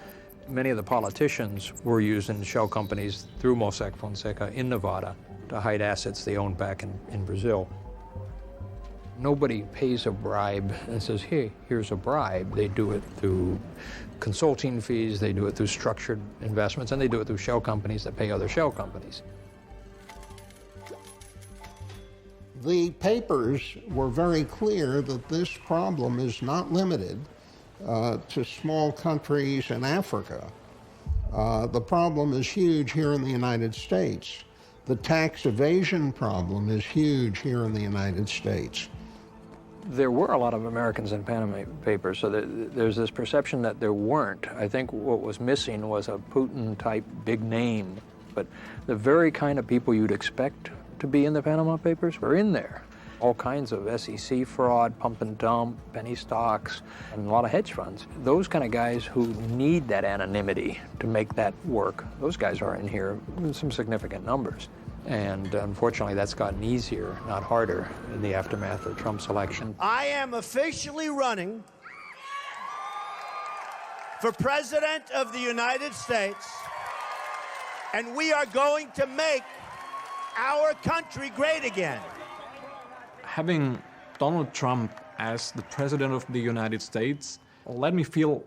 Many of the politicians were using shell companies through Mossack Fonseca in Nevada to hide assets they owned back in Brazil. Nobody pays a bribe and says, hey, here's a bribe. They do it through consulting fees, they do it through structured investments, and they do it through shell companies that pay other shell companies. The papers were very clear that this problem is not limited to small countries in Africa. The problem is huge here in the United States. The tax evasion problem is huge here in the United States. There were a lot of Americans in Panama Papers, so there's this perception that there weren't. I think what was missing was a Putin-type big name, but the very kind of people you'd expect to be in the Panama Papers were in there. All kinds of SEC fraud, pump and dump, penny stocks, and a lot of hedge funds. Those kind of guys who need that anonymity to make that work, those guys are in here in some significant numbers. And unfortunately, that's gotten easier, not harder, in the aftermath of Trump's election. I am officially running for President of the United States, and we are going to make our country great again. having Donald Trump as the President of the United States let me feel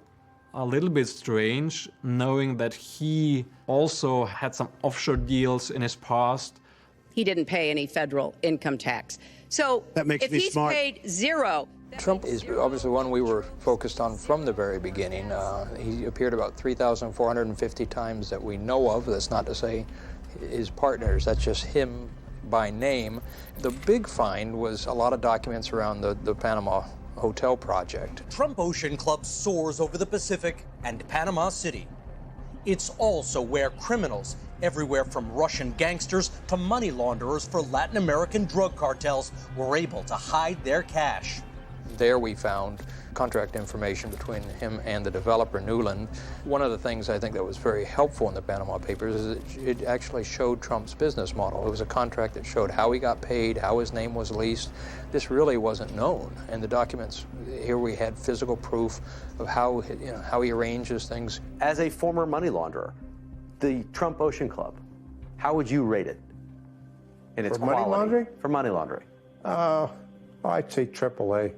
a little bit strange, knowing that he also had some offshore deals in his past. He didn't pay any federal income tax. So if he's paid zero... Trump is obviously one we were focused on from the very beginning. He appeared about 3,450 times that we know of. That's not to say his partners, that's just him by name. The big find was a lot of documents around the Panama hotel project. Trump Ocean Club soars over the Pacific and Panama City. It's also where criminals, everywhere from Russian gangsters to money launderers for Latin American drug cartels, were able to hide their cash. There we found contract information between him and the developer, Newland. One of the things I think that was very helpful in the Panama Papers is it actually showed Trump's business model. It was a contract that showed how he got paid, how his name was leased. This really wasn't known. And the documents, here we had physical proof of how, how he arranges things. As a former money launderer, the Trump Ocean Club, how would you rate it in its quality? Money laundering? For money laundering. I'd say AAA.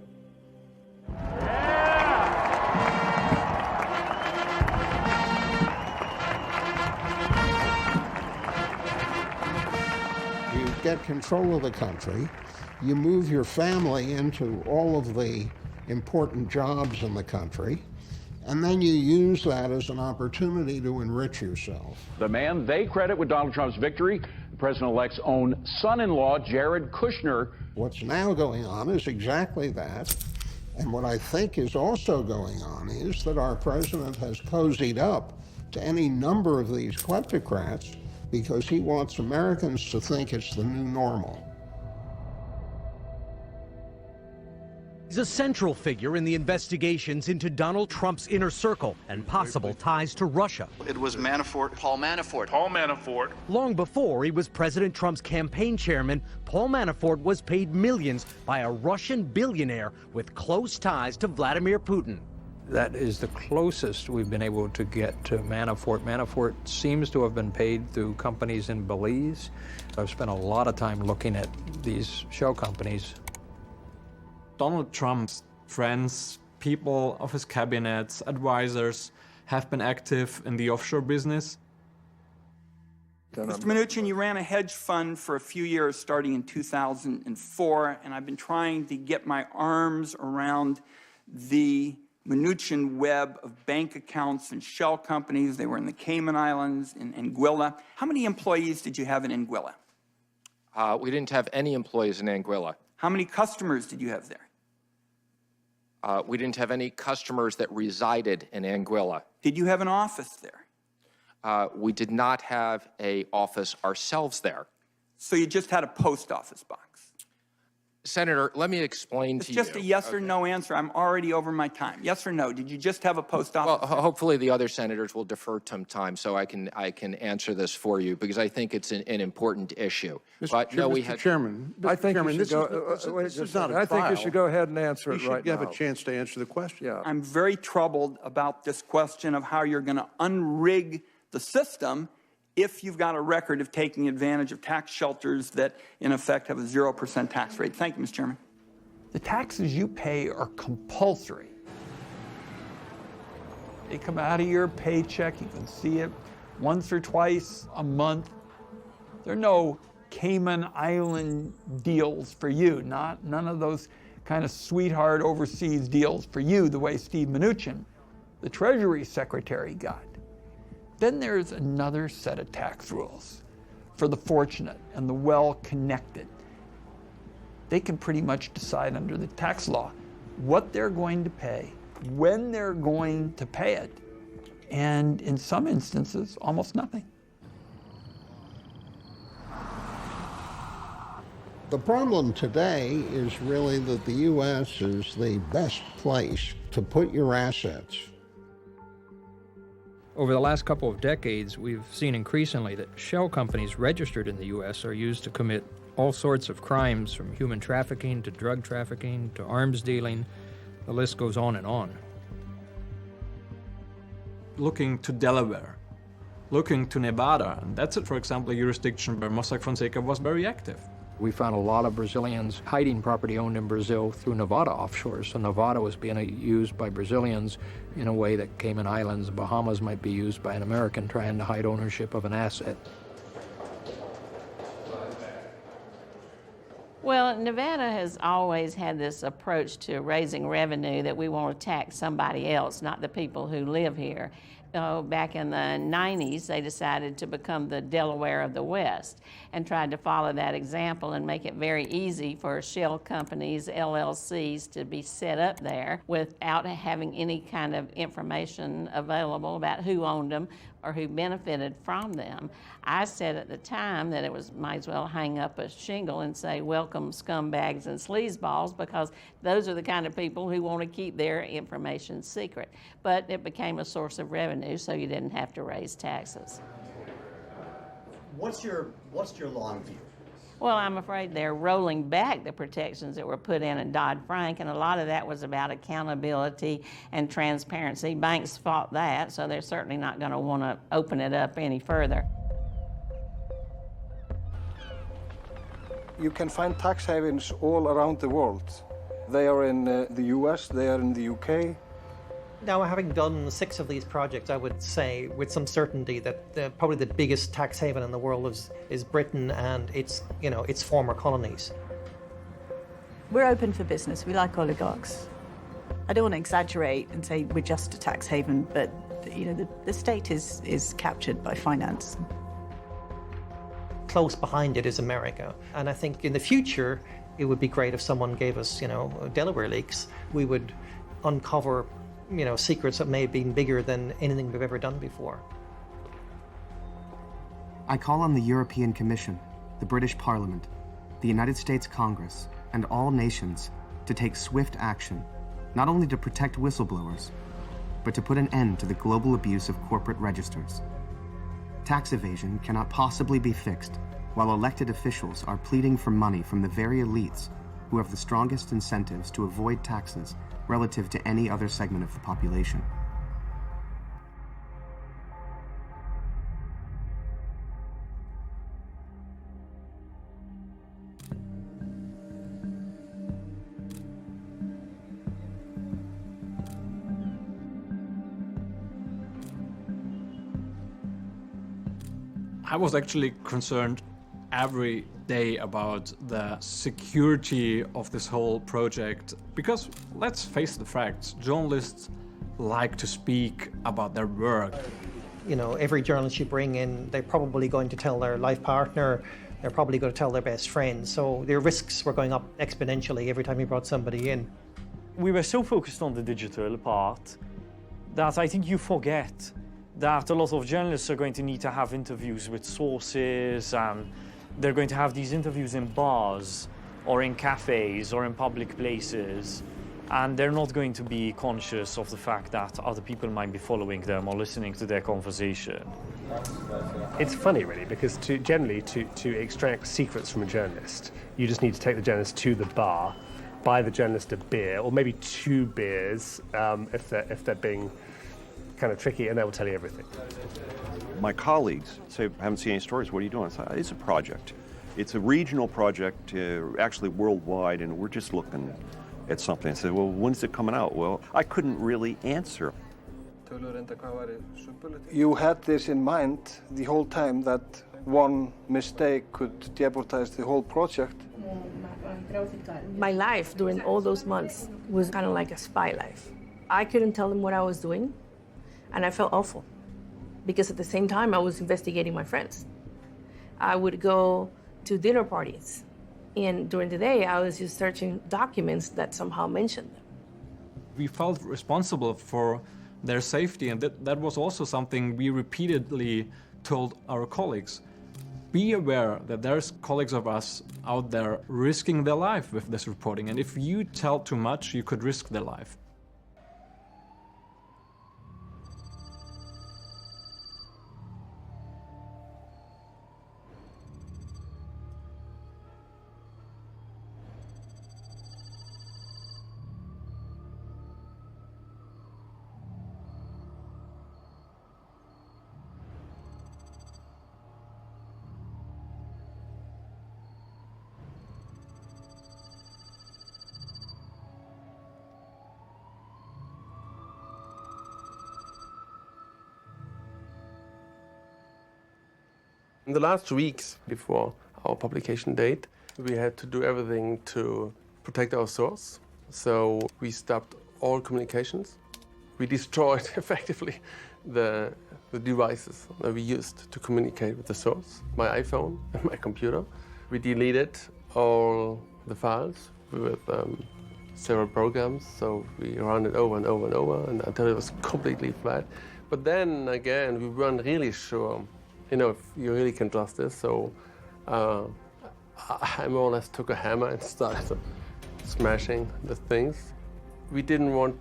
You get control of the country, you move your family into all of the important jobs in the country, and then you use that as an opportunity to enrich yourself. The man they credit with Donald Trump's victory, the president-elect's own son-in-law, Jared Kushner. What's now going on is exactly that. And what I think is also going on is that our president has cozied up to any number of these kleptocrats because he wants Americans to think it's the new normal. He's a central figure in the investigations into Donald Trump's inner circle and possible ties to Russia. It was Manafort, Paul Manafort. Paul Manafort. Long before he was President Trump's campaign chairman, Paul Manafort was paid millions by a Russian billionaire with close ties to Vladimir Putin. That is the closest we've been able to get to Manafort. Manafort seems to have been paid through companies in Belize. I've spent a lot of time looking at these shell companies. Donald Trump's friends, people of his cabinets, advisors, have been active in the offshore business. Mr. Mnuchin, you ran a hedge fund for a few years starting in 2004, and I've been trying to get my arms around the Mnuchin web of bank accounts and shell companies. They were in the Cayman Islands, in Anguilla. How many employees did you have in Anguilla? We didn't have any employees in Anguilla. How many customers did you have there? We didn't have any customers that resided in Anguilla. Did you have an office there? We did not have an office ourselves there. So you just had a post office box? Senator, let me explain to you. It's just a yes or no answer. I'm already over my time. Yes or no? Did you just have a post office? Well, hopefully the other senators will defer some time so I can answer this for you because I think it's an important issue. Mr. Chairman, I think you should go ahead and answer it right now. You should have a chance to answer the question. Yeah. I'm very troubled about this question of how you're going to unrig the system if you've got a record of taking advantage of tax shelters that, in effect, have a 0% tax rate. Thank you, Mr. Chairman. The taxes you pay are compulsory. They come out of your paycheck. You can see it once or twice a month. There are no Cayman Island deals for you, none of those kind of sweetheart overseas deals for you the way Steve Mnuchin, the Treasury Secretary, got. Then there's another set of tax rules for the fortunate and the well-connected. They can pretty much decide under the tax law what they're going to pay, when they're going to pay it, and in some instances, almost nothing. The problem today is really that the U.S. is the best place to put your assets. Over the last couple of decades, we've seen increasingly that shell companies registered in the U.S. are used to commit all sorts of crimes, from human trafficking to drug trafficking to arms dealing. The list goes on and on. Looking to Delaware, looking to Nevada, and that's, for example, a jurisdiction where Mossack Fonseca was very active. We found a lot of Brazilians hiding property owned in Brazil through Nevada offshores. So Nevada was being used by Brazilians in a way that Cayman Islands, Bahamas might be used by an American trying to hide ownership of an asset. Well, Nevada has always had this approach to raising revenue that we want to tax somebody else, not the people who live here. Back in the 90s, they decided to become the Delaware of the West and tried to follow that example and make it very easy for shell companies, LLCs, to be set up there without having any kind of information available about who owned them or who benefited from them. I said at the time that it was might as well hang up a shingle and say, welcome scumbags and sleazeballs, because those are the kind of people who want to keep their information secret. But it became a source of revenue, so you didn't have to raise taxes. What's your long view? Well, I'm afraid they're rolling back the protections that were put in Dodd-Frank, and a lot of that was about accountability and transparency. Banks fought that, so they're certainly not going to want to open it up any further. You can find tax havens all around the world. They are in the US, they are in the UK. Now, having done 6 of these projects, I would say with some certainty that probably the biggest tax haven in the world is Britain and its former colonies. We're open for business. We like oligarchs. I don't want to exaggerate and say we're just a tax haven, but the state is captured by finance. Close behind it is America, and I think in the future it would be great if someone gave us, Delaware leaks. We would uncover secrets that may have been bigger than anything we've ever done before. I call on the European Commission, the British Parliament, the United States Congress, and all nations to take swift action, not only to protect whistleblowers, but to put an end to the global abuse of corporate registers. Tax evasion cannot possibly be fixed while elected officials are pleading for money from the very elites who have the strongest incentives to avoid taxes relative to any other segment of the population. I was actually concerned every day about the security of this whole project, because let's face the facts, journalists like to speak about their work. Every journalist you bring in, they're probably going to tell their life partner, they're probably going to tell their best friend, so their risks were going up exponentially every time you brought somebody in. We were so focused on the digital part that I think you forget that a lot of journalists are going to need to have interviews with sources, and they're going to have these interviews in bars or in cafes or in public places, and they're not going to be conscious of the fact that other people might be following them or listening to their conversation. It's funny, really, because to extract secrets from a journalist, you just need to take the journalist to the bar, buy the journalist a beer, or maybe 2 beers if they're being kind of tricky, and they will tell you everything. My colleagues say, I haven't seen any stories, what are you doing? I say, it's a project. It's a regional project, actually worldwide, and we're just looking at something. I said, well, when's it coming out? Well, I couldn't really answer. You had this in mind the whole time, that one mistake could jeopardize the whole project. My life during all those months was kind of like a spy life. I couldn't tell them what I was doing, and I felt awful, because at the same time I was investigating my friends. I would go to dinner parties, and during the day I was just searching documents that somehow mentioned them. We felt responsible for their safety, and that was also something we repeatedly told our colleagues. Be aware that there's colleagues of us out there risking their life with this reporting, and if you tell too much, you could risk their life. In the last weeks before our publication date, we had to do everything to protect our source. So we stopped all communications. We destroyed effectively the devices that we used to communicate with the source, my iPhone and my computer. We deleted all the files with several programs, so we ran it over and over and over and until it was completely flat. But then again, we weren't really sure, if you really can trust this. So I more or less took a hammer and started smashing the things. We didn't want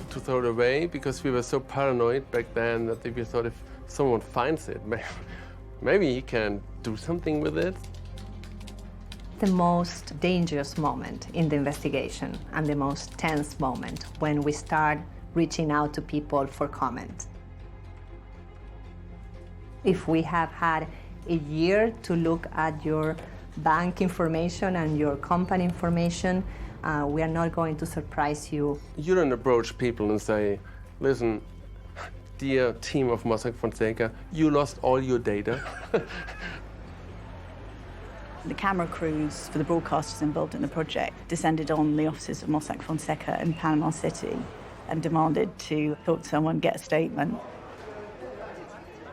to throw it away because we were so paranoid back then that we thought if someone finds it, maybe he can do something with it. The most dangerous moment in the investigation and the most tense moment when we start reaching out to people for comment. If we have had a year to look at your bank information and your company information, we are not going to surprise you. You don't approach people and say, listen, dear team of Mossack Fonseca, you lost all your data. The camera crews for the broadcasters involved in the project descended on the offices of Mossack Fonseca in Panama City and demanded to talk to someone, get a statement.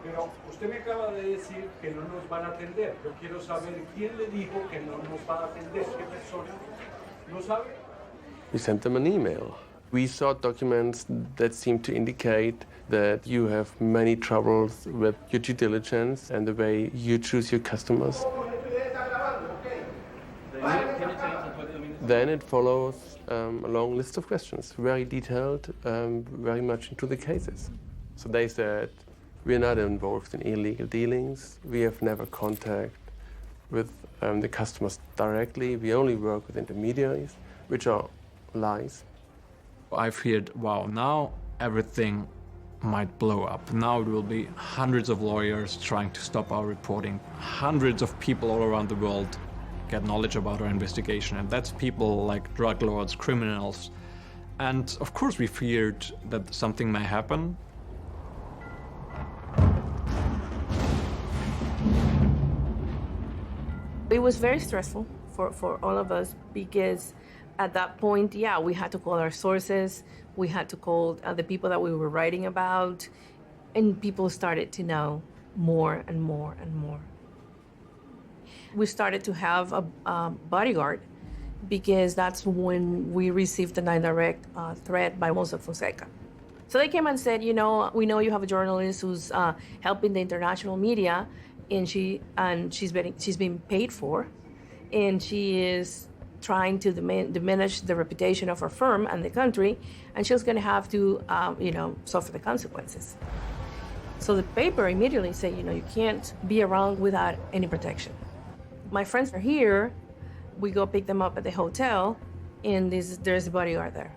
Pero usted me acaba de decir que no nos van a atender. Yo quiero saber quién le dijo que no nos va a atender. ¿Qué persona? ¿No sabe? We sent them an email. We saw documents that seemed to indicate that you have many troubles with your due diligence and the way you choose your customers. Then it follows a long list of questions, very detailed, very much into the cases. So they said, we're not involved in illegal dealings. We have never contact with the customers directly. We only work with intermediaries, which are lies. I feared, wow, now everything might blow up. Now it will be hundreds of lawyers trying to stop our reporting. Hundreds of people all around the world get knowledge about our investigation, and that's people like drug lords, criminals. And of course we feared that something may happen. It was very stressful for all of us because at that point, yeah, we had to call our sources, we had to call the people that we were writing about, and people started to know more and more and more. We started to have a bodyguard because that's when we received an indirect threat by Mossack Fonseca. So they came and said, we know you have a journalist who's helping the international media, and she's being paid for, and she is trying to diminish the reputation of her firm and the country, and she's going to have to, suffer the consequences. So the paper immediately said, you can't be around without any protection. My friends are here. We go pick them up at the hotel, and there's a bodyguard there,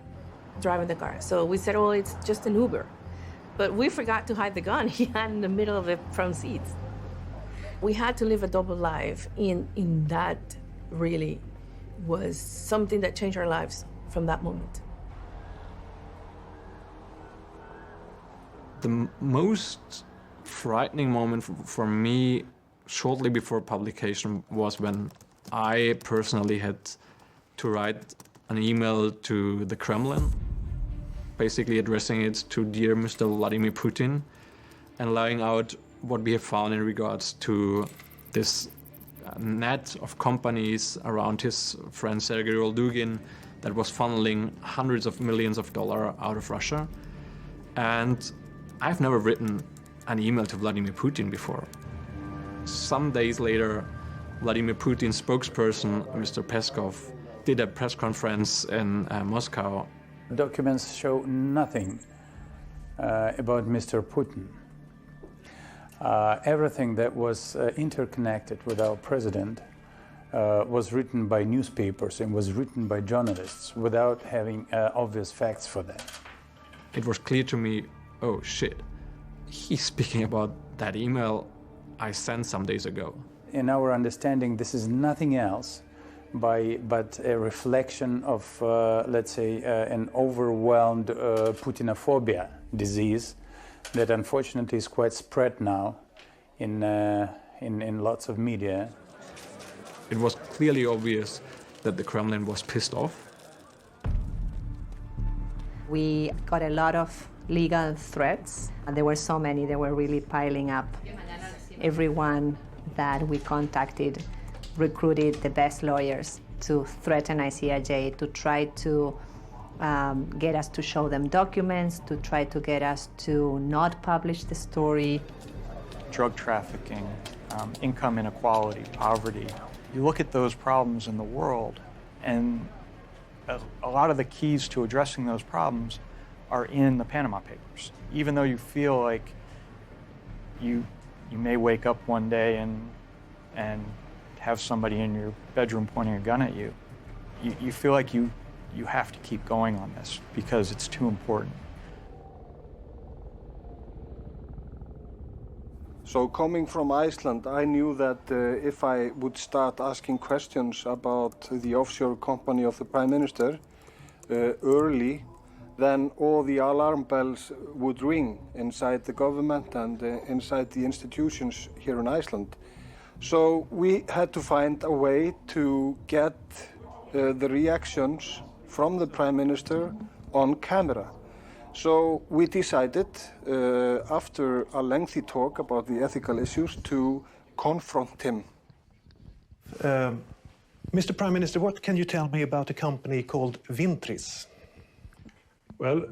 driving the car. So we said, well, it's just an Uber. But we forgot to hide the gun he had in the middle of the front seats. We had to live a double life, in that really was something that changed our lives from that moment. The most frightening moment for me shortly before publication was when I personally had to write an email to the Kremlin, basically addressing it to dear Mr. Vladimir Putin and laying out what we have found in regards to this net of companies around his friend Sergei Roldugin that was funneling hundreds of millions of dollars out of Russia. And I've never written an email to Vladimir Putin before. Some days later, Vladimir Putin's spokesperson, Mr. Peskov, did a press conference in Moscow. Documents show nothing about Mr. Putin. Everything that was interconnected with our president was written by newspapers and was written by journalists without having obvious facts for that. It was clear to me, oh shit, he's speaking about that email I sent some days ago. In our understanding, this is nothing else but a reflection of, let's say, an overwhelmed Putinophobia disease that unfortunately is quite spread now in in lots of media. It was clearly obvious that the Kremlin was pissed off. We got a lot of legal threats, and there were so many, they were really piling up. Everyone that we contacted recruited the best lawyers to threaten ICIJ, to try to get us to show them documents, to try to get us to not publish the story. Drug trafficking, income inequality, poverty. You look at those problems in the world, and a lot of the keys to addressing those problems are in the Panama Papers. Even though you feel like you may wake up one day and have somebody in your bedroom pointing a gun at you, you feel like you have to keep going on this because it's too important. So coming from Iceland, I knew that if I would start asking questions about the offshore company of the Prime Minister early, then all the alarm bells would ring inside the government and inside the institutions here in Iceland. So we had to find a way to get the reactions from the Prime Minister on camera. So we decided, after a lengthy talk about the ethical issues, to confront him. Mr. Prime Minister, what can you tell me about a company called Vintris? Well,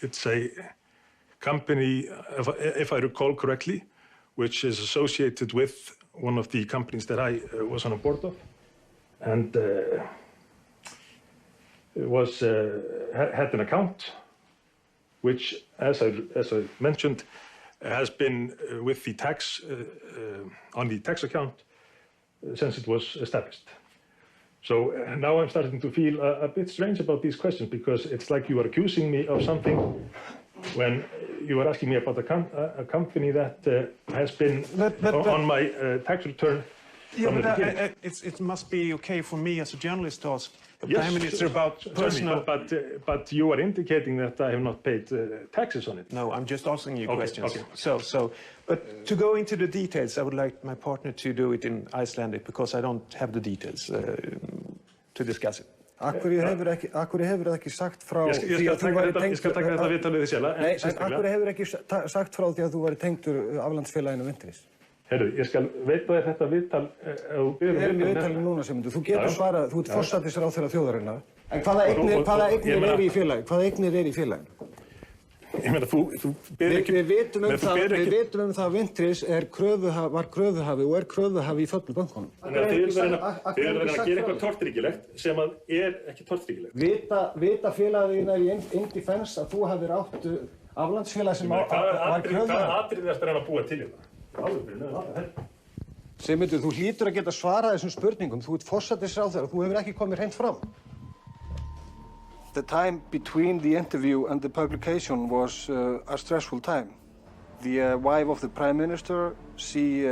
it's a company, if I recall correctly, which is associated with one of the companies that I was on a board of, and had an account, which, as I mentioned, has been with the tax on the tax account since it was established. So now I'm starting to feel a bit strange about these questions, because it's like you are accusing me of something when you are asking me about a company that has been on my tax return. Yeah, but it must be okay for me as a journalist to ask the Prime Minister about personal... But you are indicating that I have not paid taxes on it. No, I'm just asking you questions. Okay. But to go into the details, I would like my partner to do it in Icelandic, because I don't have the details to discuss it. Akkur hefur ekki sagt frá því að þú væri tengdur... Ég skal taka þetta viðtalið þess jæla. Nei, en akkur hefur ekki sagt frá því að þú væri tengdur aflandsfélaginu Vintris? Herru, ég skal veita þér þetta viðtal... Við erum í viðtalinu núna, Sigmundur. Þú getur svarað, þú ert forsætisráðherra þjóðarinnar. En hvaða eignir eru í félaginu? Hvaða eignir eru í félaginu? Ég meina, þú ber ekki... Við vitum um það að Vintris var kröfuhafi og er kröfuhafi í föllnu bönkunum. Þannig að þið erum að gera eitthvað tortryggilegt sem að er ekki tortryggilegt. Vita félaginu er í indefense að þú hafir átt aflandsfélag sem var kröfuhafi. Hvaða atriði ertu að búa til hérna? Sigmundur, þú hlýtur að geta svarað þessum spurningum. Þú ert forsætisráðherra, þú hefur ekki komið hreint fram. The time between the interview and the publication was a stressful time. The wife of the Prime Minister, she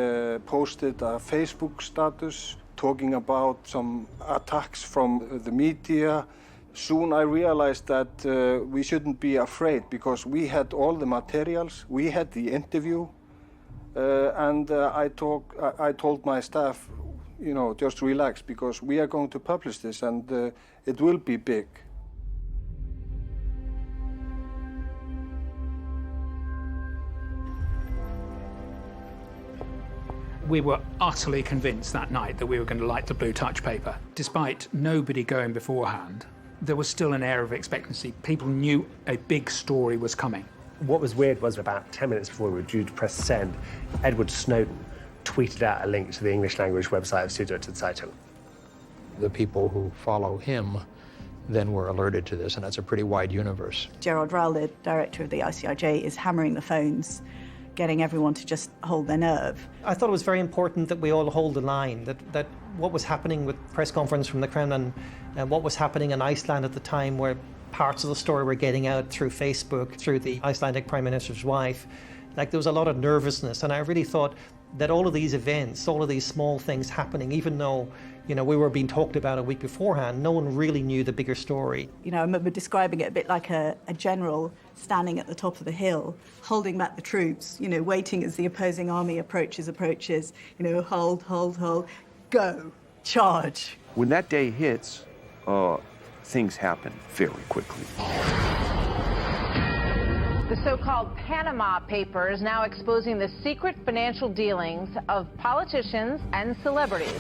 posted a Facebook status talking about some attacks from the media. Soon I realized that we shouldn't be afraid, because we had all the materials, we had the interview, and I told my staff, you know, just relax, because we are going to publish this and it will be big. We were utterly convinced that night that we were going to light the blue touch paper. Despite nobody going beforehand, there was still an air of expectancy. People knew a big story was coming. What was weird was about 10 minutes before we were due to press send, Edward Snowden tweeted out a link to the English language website of Süddeutsche Zeitung. The people who follow him then were alerted to this, and that's a pretty wide universe. Gerard Rowell, the director of the ICIJ, is hammering the phones, getting everyone to just hold their nerve. I thought it was very important that we all hold the line, that what was happening with press conference from the Kremlin and what was happening in Iceland at the time, where parts of the story were getting out through Facebook, through the Icelandic Prime Minister's wife, like there was a lot of nervousness, and I really thought that all of these events, all of these small things happening, even though You know, we were being talked about a week beforehand. No one really knew the bigger story. You know, I remember describing it a bit like a general standing at the top of the hill, holding back the troops, you know, waiting as the opposing army approaches, you know, hold, go, charge. When that day hits, things happen very quickly. The so-called Panama Papers now exposing the secret financial dealings of politicians and celebrities.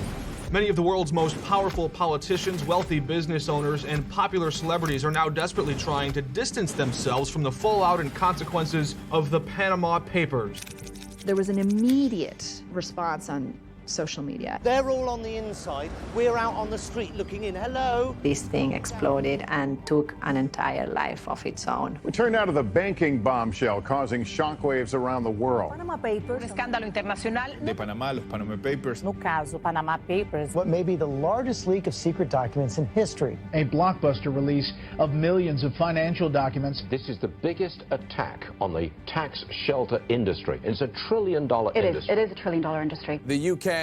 Many of the world's most powerful politicians, wealthy business owners, and popular celebrities are now desperately trying to distance themselves from the fallout and consequences of the Panama Papers. There was an immediate response on social media. They're all on the inside. We're out on the street looking in. Hello. This thing exploded and took an entire life of its own. We turn now to the banking bombshell causing shockwaves around the world. Panama Papers. Un escándalo internacional. De Panamá, los Panama Papers. No caso, Panama Papers. What may be the largest leak of secret documents in history. A blockbuster release of millions of financial documents. This is the biggest attack on the tax shelter industry. It's $1 trillion industry. It is $1 trillion industry. The UK,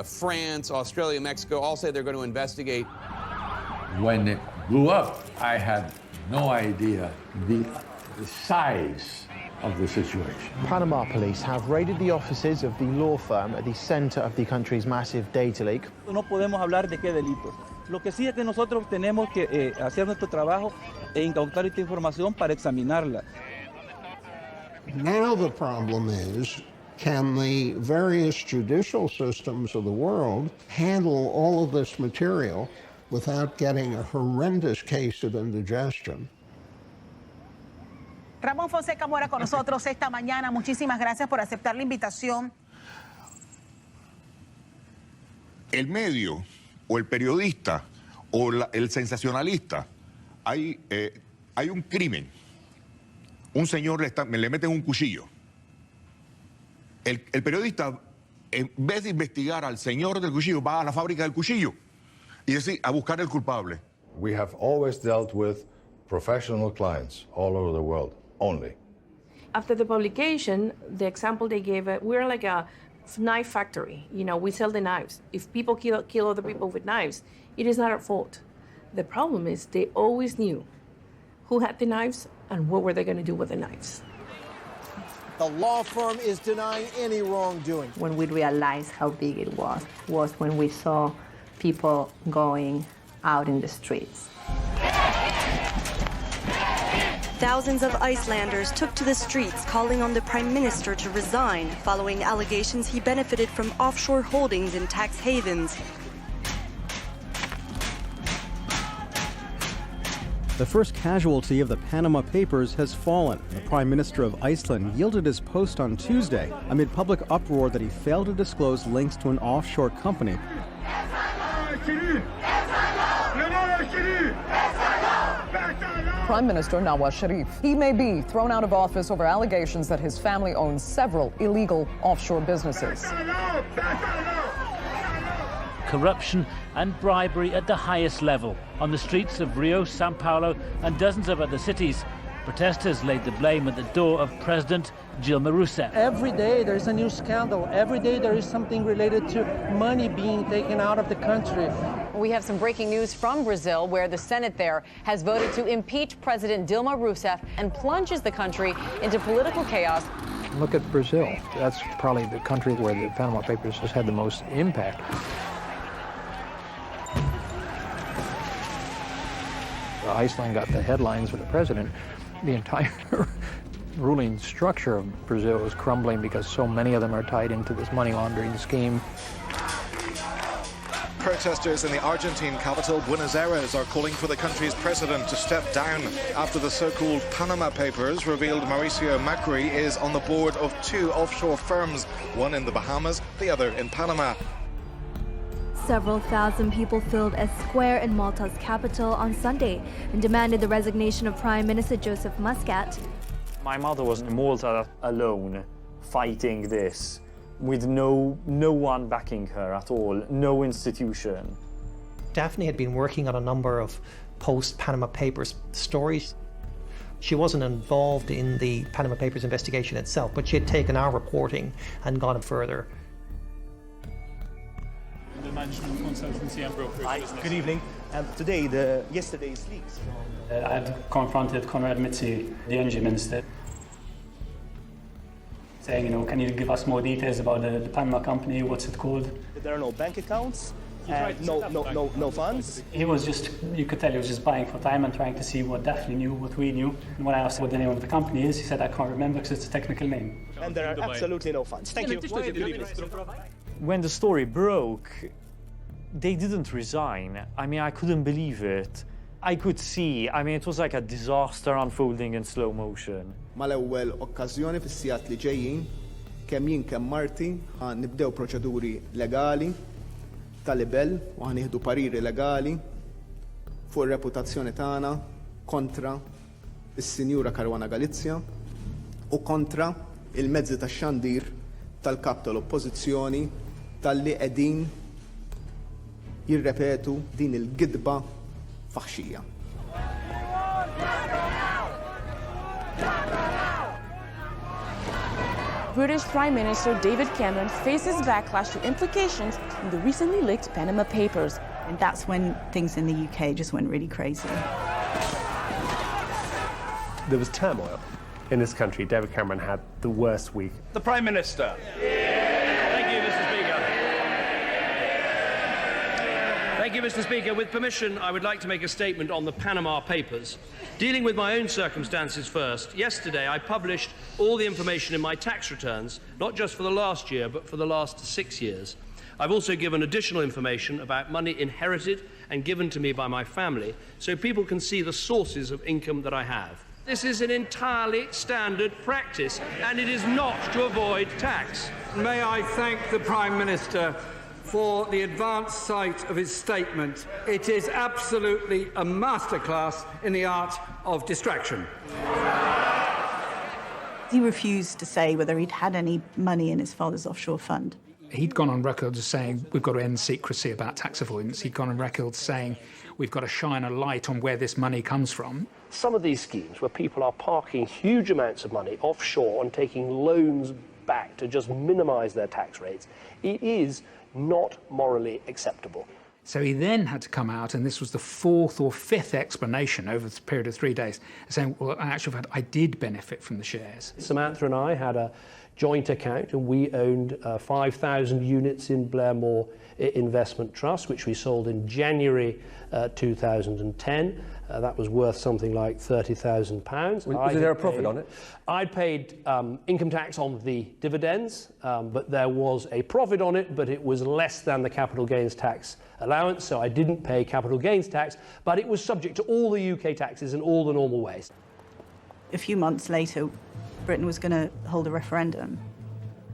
France, Australia, Mexico all say they're going to investigate. When it blew up, I had no idea the size of the situation. Panama police have raided the offices of the law firm at the center of the country's massive data leak. No podemos hablar de qué delitos. Lo que sí es que nosotros tenemos que hacer nuestro trabajo e incautar esta información para examinarla. Now the problem is, can the various judicial systems of the world handle all of this material without getting a horrendous case of indigestion? Ramón Fonseca Mora con nosotros esta mañana. Muchísimas gracias por aceptar la invitación. El medio, o el periodista, o el sensacionalista, hay un crimen. Un señor le meten un cuchillo. El periodista, en vez de investigar al señor del cuchillo, va a la fábrica del cuchillo y decir, a buscar el culpable. We have always dealt with professional clients all over the world, only. After the publication, the example they gave, we're like a knife factory. You know, we sell the knives. If people kill other people with knives, it is not our fault. The problem is they always knew who had the knives and what were they going to do with the knives. The law firm is denying any wrongdoing. When we realized how big it was when we saw people going out in the streets. Thousands of Icelanders took to the streets calling on the Prime Minister to resign following allegations he benefited from offshore holdings in tax havens. The first casualty of the Panama Papers has fallen. The Prime Minister of Iceland yielded his post on Tuesday amid public uproar that he failed to disclose links to an offshore company. Prime Minister Nawaz Sharif. He may be thrown out of office over allegations that his family owns several illegal offshore businesses. Corruption and bribery at the highest level. On the streets of Rio, Sao Paulo and dozens of other cities, protesters laid the blame at the door of President Dilma Rousseff. Every day there is a new scandal. Every day there is something related to money being taken out of the country. We have some breaking news from Brazil, where the Senate there has voted to impeach President Dilma Rousseff and plunges the country into political chaos. Look at Brazil. That's probably the country where the Panama Papers has had the most impact. Iceland got the headlines with the president. The entire ruling structure of Brazil is crumbling because so many of them are tied into this money laundering scheme. Protesters in the Argentine capital, Buenos Aires, are calling for the country's president to step down after the so-called Panama Papers revealed Mauricio Macri is on the board of two offshore firms, one in the Bahamas, the other in Panama. Several thousand people filled a square in Malta's capital on Sunday and demanded the resignation of Prime Minister Joseph Muscat. My mother was in Malta alone, fighting this, with no one backing her at all, no institution. Daphne had been working on a number of post-Panama Papers stories. She wasn't involved in the Panama Papers investigation itself, but she had taken our reporting and gone further. management consultancy and brokerage business. Good evening. Today, yesterday's leaks. I had confronted Conrad Mitzi, the energy minister, saying, can you give us more details about the Panama company? What's it called? There are no bank accounts. No funds. He was just, you could tell he was just buying for time and trying to see what Daphne knew, what we knew. And when I asked what the name of the company is, he said, I can't remember because it's a technical name. And there are absolutely no funds. Thank you. When the story broke, they didn't resign. I mean, I couldn't believe it. I could see, it was like a disaster unfolding in slow motion. Mal-ewwel okkażjoni fis-sigħat li ġejjin kemm jien kemm Marti nibdew proċeduri legali tal-libel u ħanieħdu pariri legali fuq ir-reputazzjoni tagħna kontra is-Sinjura Karwana Galizja u kontra il-mezzi tax-xandir tal-kap tal-Oppożizzjoni talli qegħdin jirrepetu din il-gidba faħxija. British Prime Minister David Cameron faces backlash to implications in the recently leaked Panama Papers. And that's when things in the UK just went really crazy. There was turmoil in this country. David Cameron had the worst week. The Prime Minister. Thank you, Mr. Speaker. Thank you, Mr. Speaker. With permission, I would like to make a statement on the Panama Papers. Dealing with my own circumstances first, yesterday I published all the information in my tax returns, not just for the last year, but for the last 6 years. I've also given additional information about money inherited and given to me by my family, so people can see the sources of income that I have. This is an entirely standard practice, and it is not to avoid tax. May I thank the Prime Minister for the advanced sight of his statement. It is absolutely a masterclass in the art of distraction. He refused to say whether he'd had any money in his father's offshore fund. He'd gone on record as saying we've got to end secrecy about tax avoidance. He'd gone on record saying we've got to shine a light on where this money comes from. Some of these schemes where people are parking huge amounts of money offshore and taking loans back to just minimise their tax rates, it is not morally acceptable. So he then had to come out, and this was the 4th or 5th explanation over the period of 3 days, saying, well, in actual fact, I did benefit from the shares. Samantha and I had a joint account, and we owned 5,000 units in Blairmore Investment Trust, which we sold in January 2010. That was worth something like £30,000. Was there a profit on it? I'd paid income tax on the dividends, but there was a profit on it, but it was less than the capital gains tax allowance, so I didn't pay capital gains tax, but it was subject to all the UK taxes in all the normal ways. A few months later, Britain was going to hold a referendum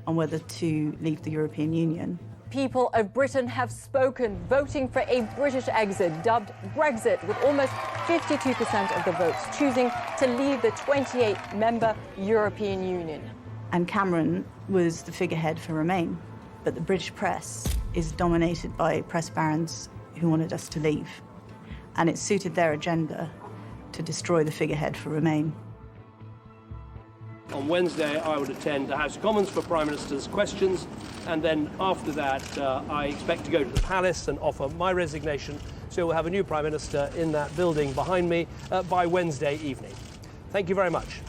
on whether to leave the European Union. People of Britain have spoken, voting for a British exit, dubbed Brexit, with almost 52% of the votes choosing to leave the 28-member European Union. And Cameron was the figurehead for Remain, but the British press is dominated by press barons who wanted us to leave, and it suited their agenda to destroy the figurehead for Remain. On Wednesday, I would attend the House of Commons for Prime Minister's questions, and then after that, I expect to go to the Palace and offer my resignation, so we'll have a new Prime Minister in that building behind me by Wednesday evening. Thank you very much.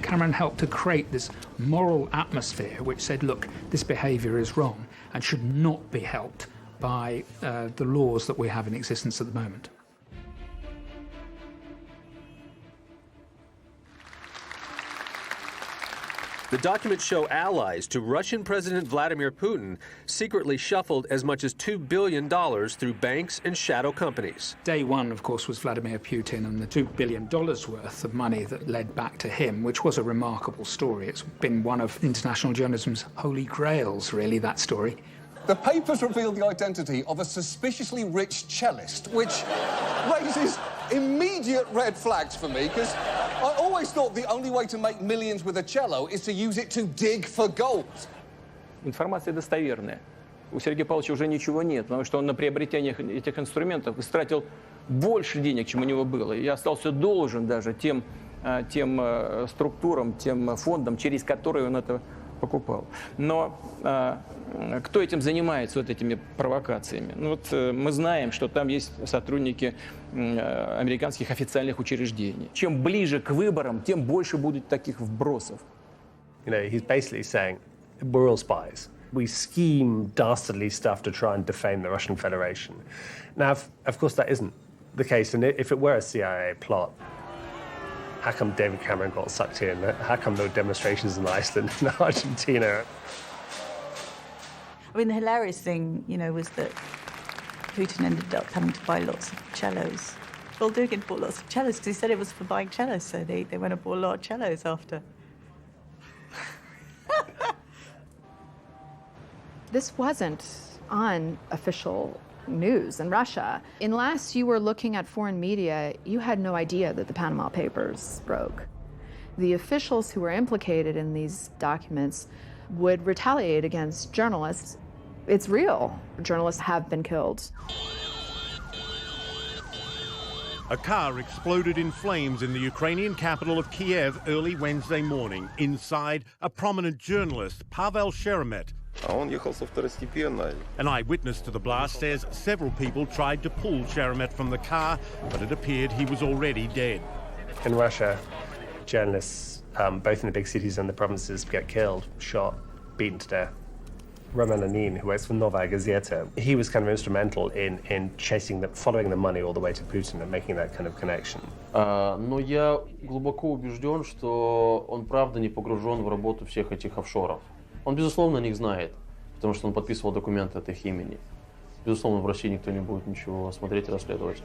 Cameron helped to create this moral atmosphere which said, look, this behaviour is wrong and should not be helped by the laws that we have in existence at the moment. The documents show allies to Russian President Vladimir Putin secretly shuffled as much as $2 billion through banks and shadow companies. Day one, of course, was Vladimir Putin and the $2 billion worth of money that led back to him, which was a remarkable story. It's been one of international journalism's holy grails, really, that story. The papers revealed the identity of a suspiciously rich cellist, which raises immediate red flags for me, because I always thought the only way to make millions with a cello is to use it to dig for gold. Информация достоверная. У Сергея Павловича уже ничего нет, потому что он на приобретение этих инструментов истратил больше денег, чем у него было. И остался должен даже тем структурам, тем фондам, через которые он это покупал. Но кто этим занимается, вот этими провокациями? Ну вот мы знаем, что там есть сотрудники американских официальных учреждений. Чем ближе к выборам, тем больше будет таких вбросов. You know, he's basically saying, we're all spies. We scheme dastardly stuff to try and defame the Russian Federation. Now, of course, that isn't the case. And if it were a CIA plot, how come David Cameron got sucked in? How come no demonstrations in Iceland and Argentina? I mean, the hilarious thing, you know, was that Putin ended up having to buy lots of cellos. Well, Dugin bought lots of cellos because he said it was for buying cellos, so they went and bought a lot of cellos after. This wasn't on official news in Russia. Unless you were looking at foreign media, you had no idea that the Panama Papers broke. The officials who were implicated in these documents would retaliate against journalists. It's real. Journalists have been killed. A car exploded in flames in the Ukrainian capital of Kiev early Wednesday morning. Inside, a prominent journalist, Pavel Sheremet. An eyewitness to the blast says several people tried to pull Sheremet from the car, but it appeared he was already dead. In Russia, journalists, both in the big cities and the provinces, get killed, shot, beaten to death. Roman Lenin, who works for Novaya Gazeta, he was kind of instrumental in chasing following the money all the way to Putin and making that kind of connection. Но я глубоко убежден, что он правда не погружен в работу всех этих офшоров. Он, безусловно, о них знает, потому что он подписывал документы от их имени. Безусловно, в России никто не будет ничего смотреть и расследовать.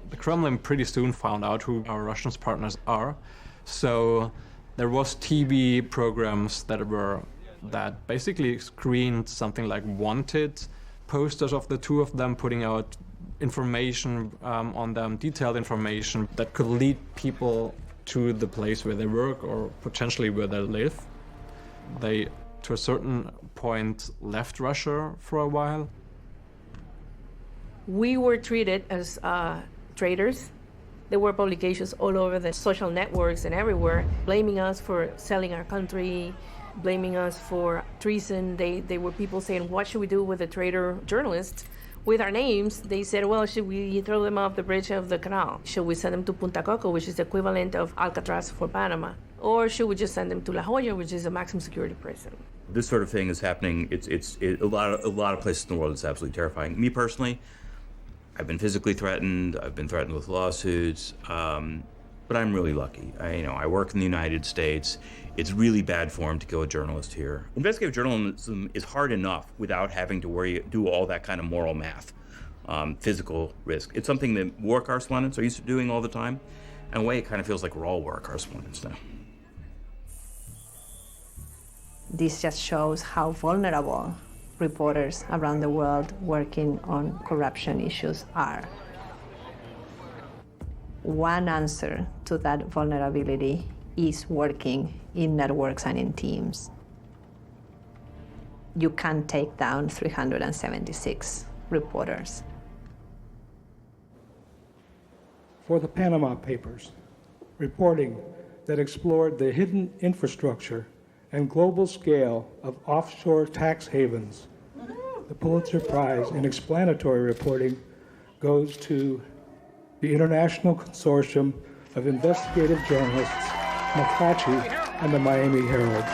The Kremlin pretty soon found out who our Russian partners are, so there was TV programs that basically screened something like wanted posters of the two of them, putting out information on them, detailed information that could lead people to the place where they work or potentially where they live. They, to a certain point, left Russia for a while. We were treated as traitors. There were publications all over the social networks and everywhere blaming us for selling our country, blaming us for treason. They were people saying, what should we do with the traitor journalists? With our names, they said, well, should we throw them off the bridge of the canal? Should we send them to Punta Coco, which is the equivalent of Alcatraz for Panama? Or should we just send them to La Jolla, which is a maximum security prison? This sort of thing is happening. It's a lot of places in the world. It's absolutely terrifying. Me personally, I've been physically threatened. I've been threatened with lawsuits. But I'm really lucky. I work in the United States. It's really bad form to kill a journalist here. Investigative journalism is hard enough without having to do all that kind of moral math, physical risk. It's something that war correspondents are used to doing all the time. In a way, it kind of feels like we're all war correspondents now. This just shows how vulnerable reporters around the world working on corruption issues are. One answer to that vulnerability is working in networks and in teams. You can't take down 376 reporters. For the Panama Papers, reporting that explored the hidden infrastructure and global scale of offshore tax havens, the Pulitzer Prize in explanatory reporting goes to the International Consortium of Investigative Journalists, McClatchy, and the Miami Herald.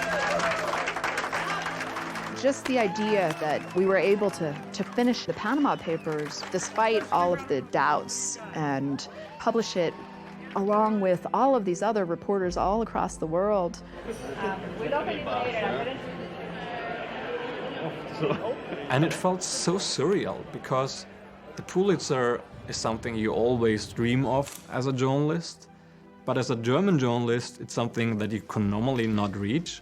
Just the idea that we were able to finish the Panama Papers despite all of the doubts and publish it along with all of these other reporters all across the world. And it felt so surreal because the Pulitzer is something you always dream of as a journalist, but as a German journalist, it's something that you can normally not reach.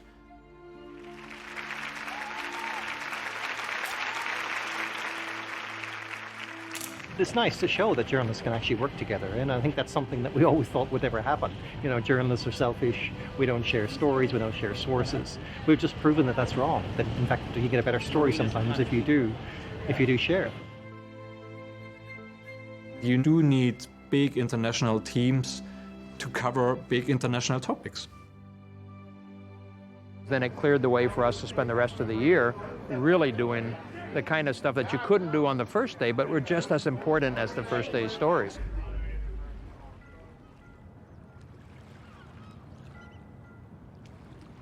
It's nice to show that journalists can actually work together, and I think that's something that we always thought would never happen. Journalists are selfish, we don't share stories, we don't share sources. We've just proven that that's wrong, that in fact you get a better story sometimes if you do share. You do need big international teams to cover big international topics. then it cleared the way for us to spend the rest of the year really doing the kind of stuff that you couldn't do on the first day, but were just as important as the first day's stories.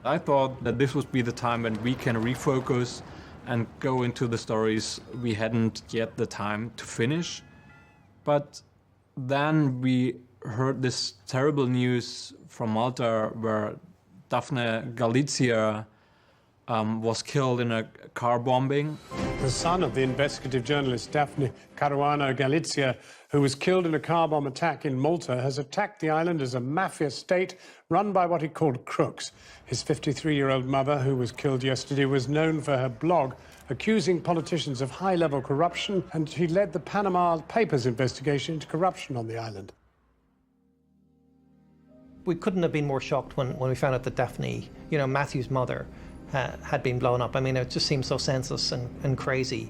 I thought that this would be the time when we can refocus and go into the stories we hadn't yet the time to finish. But then we heard this terrible news from Malta where Daphne Galizia was killed in a car bombing. The son of the investigative journalist Daphne Caruana Galizia, who was killed in a car bomb attack in Malta, has attacked the island as a mafia state run by what he called crooks. His 53-year-old mother, who was killed yesterday, was known for her blog accusing politicians of high-level corruption, and he led the Panama Papers investigation into corruption on the island. We couldn't have been more shocked when we found out that Daphne, you know, Matthew's mother, had been blown up. I mean, it just seems so senseless and crazy.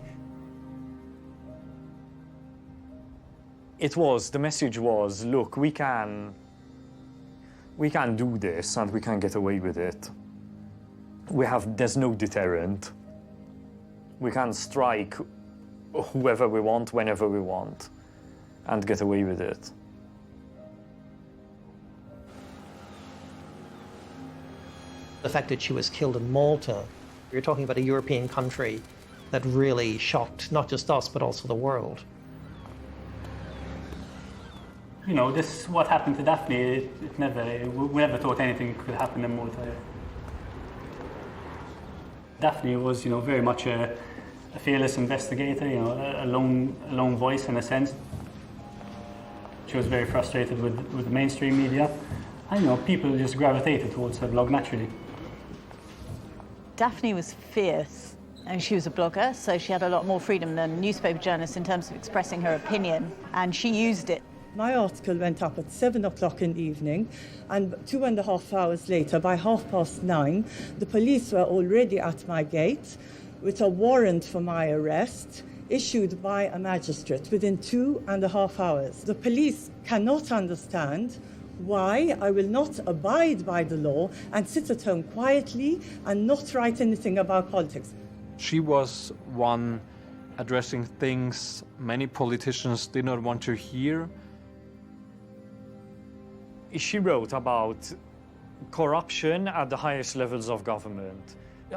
The message was, look, we can do this and we can get away with it. There's no deterrent. We can strike whoever we want, whenever we want, and get away with it. The fact that she was killed in Malta, you're talking about a European country that really shocked not just us, but also the world. You know, what happened to Daphne, we never thought anything could happen in Malta. Daphne was, you know, very much a fearless investigator, you know, a lone voice in a sense. She was very frustrated with the mainstream media. And, you know, people just gravitated towards her blog naturally. Daphne was fierce, and she was a blogger, so she had a lot more freedom than newspaper journalists in terms of expressing her opinion, and she used it. My article went up at 7 o'clock in the evening, and 2.5 hours later, by 9:30, the police were already at my gate with a warrant for my arrest issued by a magistrate within 2.5 hours. The police cannot understand why I will not abide by the law and sit at home quietly and not write anything about politics. She was one addressing things many politicians did not want to hear. She wrote about corruption at the highest levels of government.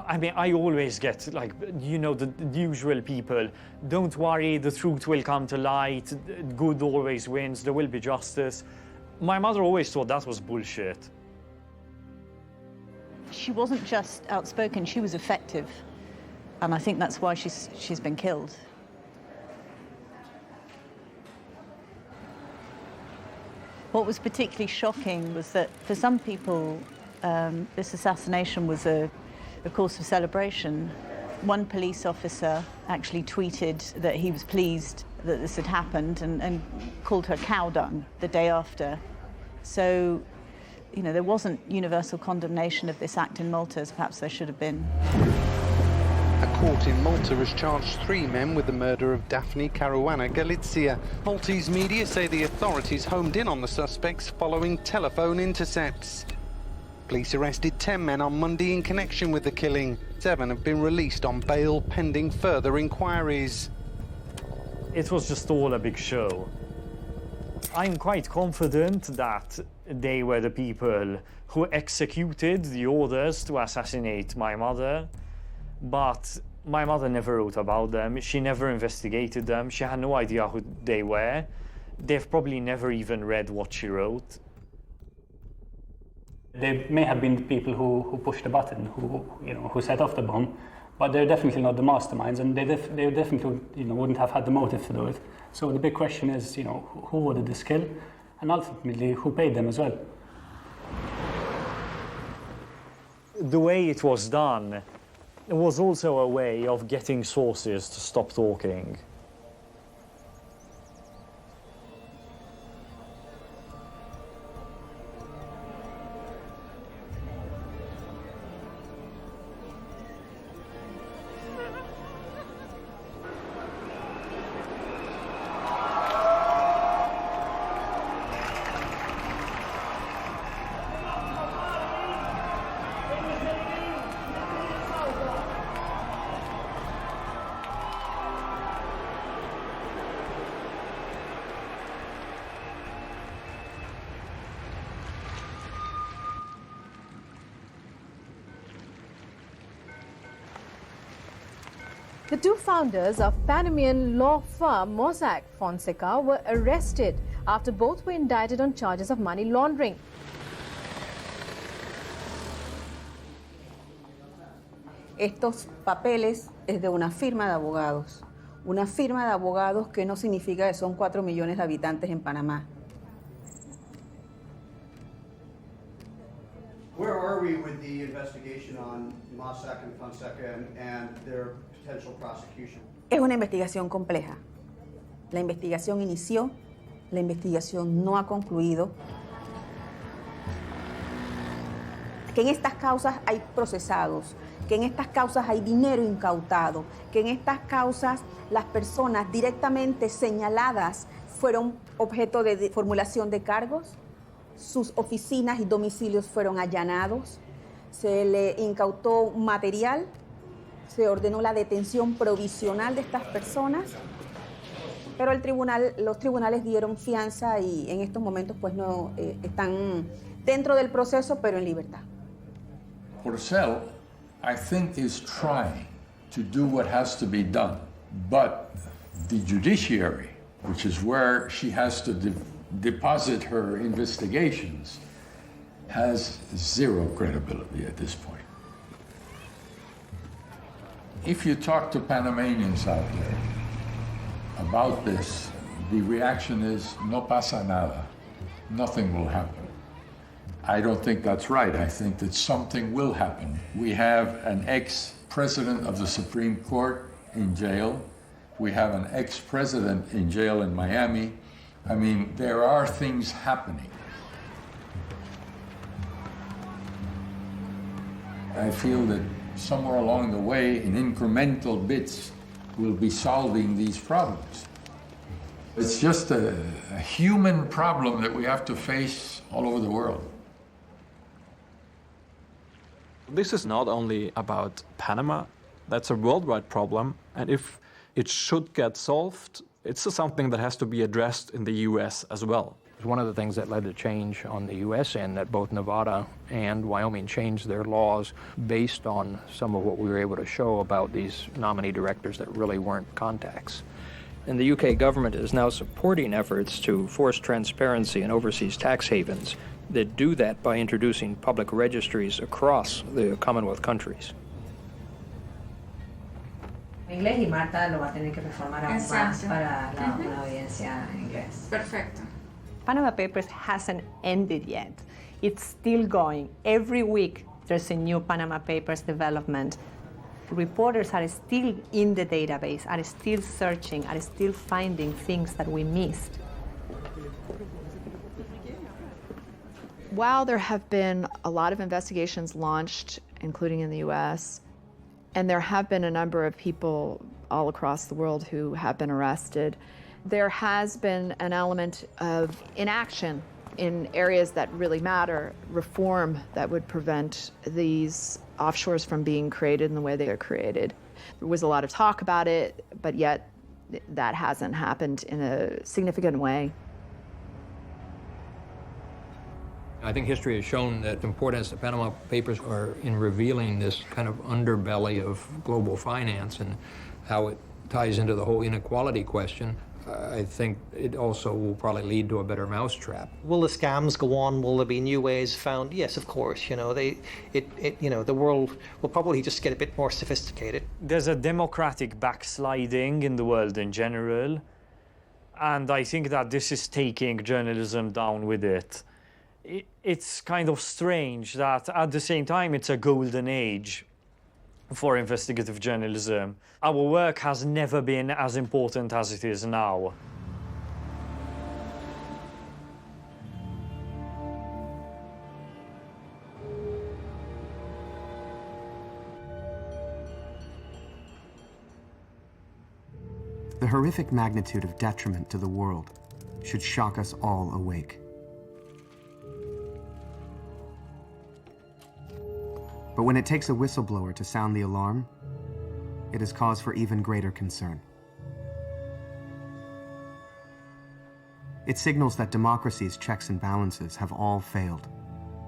I mean, I always get, like, you know, the usual people, don't worry, the truth will come to light, good always wins, there will be justice. My mother always thought that was bullshit. She wasn't just outspoken, she was effective. And I think that's why she's been killed. What was particularly shocking was that for some people, this assassination was a cause for celebration. One police officer actually tweeted that he was pleased that this had happened and called her cow dung the day after. So, you know, there wasn't universal condemnation of this act in Malta as perhaps there should have been. A court in Malta has charged 3 men with the murder of Daphne Caruana Galizia. Maltese media say the authorities homed in on the suspects following telephone intercepts. Police arrested 10 men on Monday in connection with the killing. 7 have been released on bail pending further inquiries. It was just all a big show. I'm quite confident that they were the people who executed the orders to assassinate my mother, but my mother never wrote about them. She never investigated them. She had no idea who they were. They've probably never even read what she wrote. They may have been the people who pushed the button, who set off the bomb, but they're definitely not the masterminds, and they definitely wouldn't have had the motive to do it. So the big question is, who ordered this kill, and ultimately who paid them as well. The way it was done, it was also a way of getting sources to stop talking. The two founders of Panamanian law firm Mossack Fonseca were arrested after both were indicted on charges of money laundering. Estos papeles es de una firma de abogados. Una firma de abogados que no significa que son 4 millones de habitantes en Panamá. Where are we with the investigation on Mossack and Fonseca and their potential prosecution? Es una investigación compleja. La investigación inició, la investigación no ha concluido. Que en estas causas hay procesados, que en estas causas hay dinero incautado, que en estas causas las personas directamente señaladas fueron objeto de formulación de cargos, sus oficinas y domicilios fueron allanados, se le incautó material, se ordenó la detención provisional de estas personas, pero los tribunales dieron fianza y en estos momentos pues no están dentro del proceso, pero en libertad. Porcel, I think, is trying to do what has to be done, but the judiciary, which is where she has to deposit her investigations, has zero credibility at this point. If you talk to Panamanians out there about this, the reaction is, no pasa nada, nothing will happen. I don't think that's right. I think that something will happen. We have an ex-president of the Supreme Court in jail. We have an ex-president in jail in Miami. I mean, there are things happening. I feel that somewhere along the way, in incremental bits, we'll be solving these problems. It's just a human problem that we have to face all over the world. This is not only about Panama, that's a worldwide problem, and if it should get solved, it's something that has to be addressed in the US as well. One of the things that led to change on the US end, that both Nevada and Wyoming changed their laws based on some of what we were able to show about these nominee directors that really weren't contacts. And the UK government is now supporting efforts to force transparency in overseas tax havens that do that by introducing public registries across the Commonwealth countries. Inglés y Marta lo va a tener que reformar aún más para una audiencia en inglés. Perfecto. Panama Papers hasn't ended yet. It's still going. Every week there's a new Panama Papers development. Reporters are still in the database, are still searching, are still finding things that we missed. While there have been a lot of investigations launched, including in the US, and there have been a number of people all across the world who have been arrested, there has been an element of inaction in areas that really matter, reform that would prevent these offshores from being created in the way they are created. There was a lot of talk about it, but yet that hasn't happened in a significant way. I think history has shown that the importance the Panama Papers are in revealing this kind of underbelly of global finance and how it ties into the whole inequality question. I think it also will probably lead to a better mousetrap. Will the scams go on? Will there be new ways found? Yes, of course. You know, the world will probably just get a bit more sophisticated. There's a democratic backsliding in the world in general, and I think that this is taking journalism down with it. It's kind of strange that at the same time it's a golden age for investigative journalism. Our work has never been as important as it is now. The horrific magnitude of detriment to the world should shock us all awake. But when it takes a whistleblower to sound the alarm, it is cause for even greater concern. It signals that democracy's checks and balances have all failed,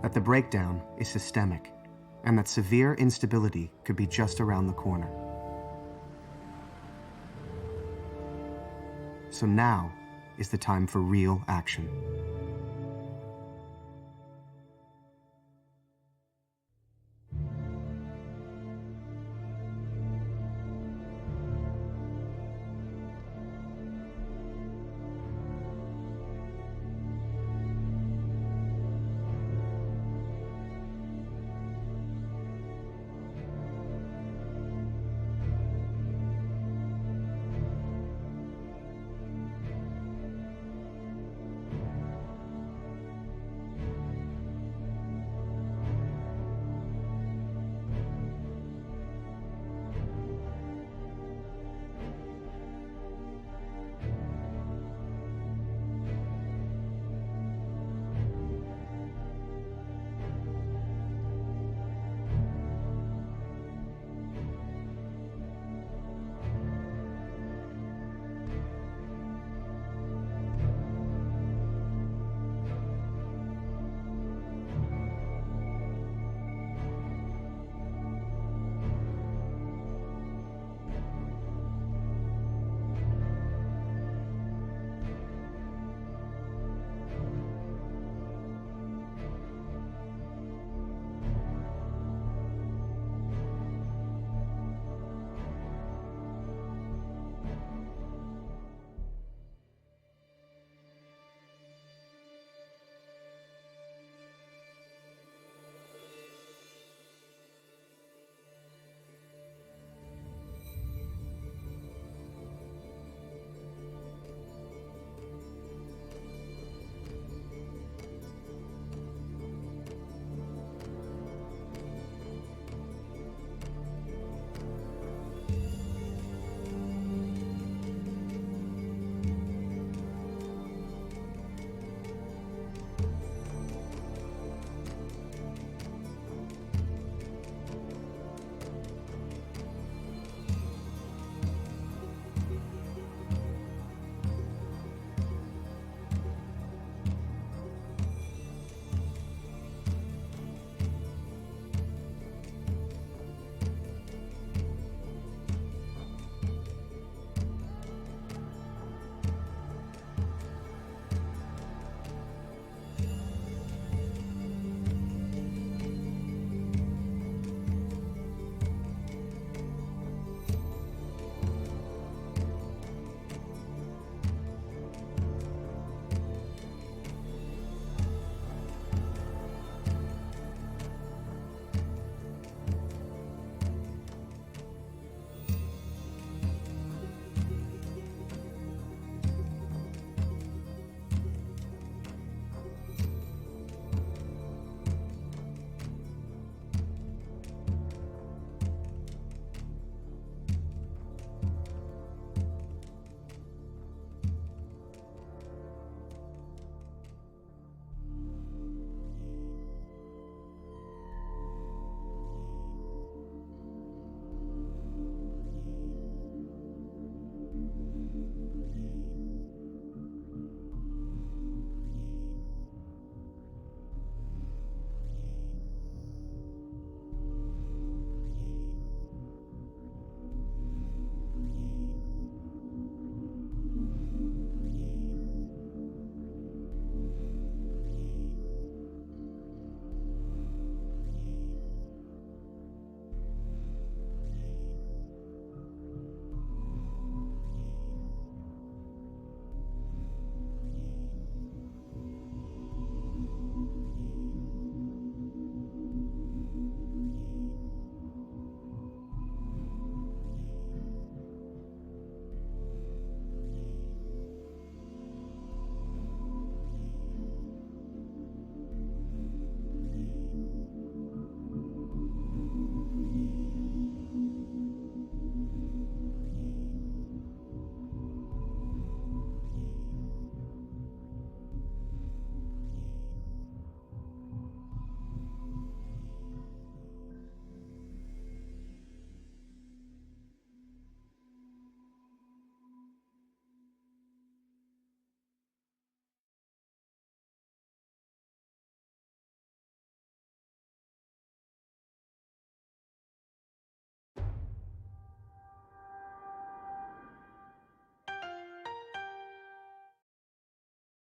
that the breakdown is systemic, and that severe instability could be just around the corner. So now is the time for real action.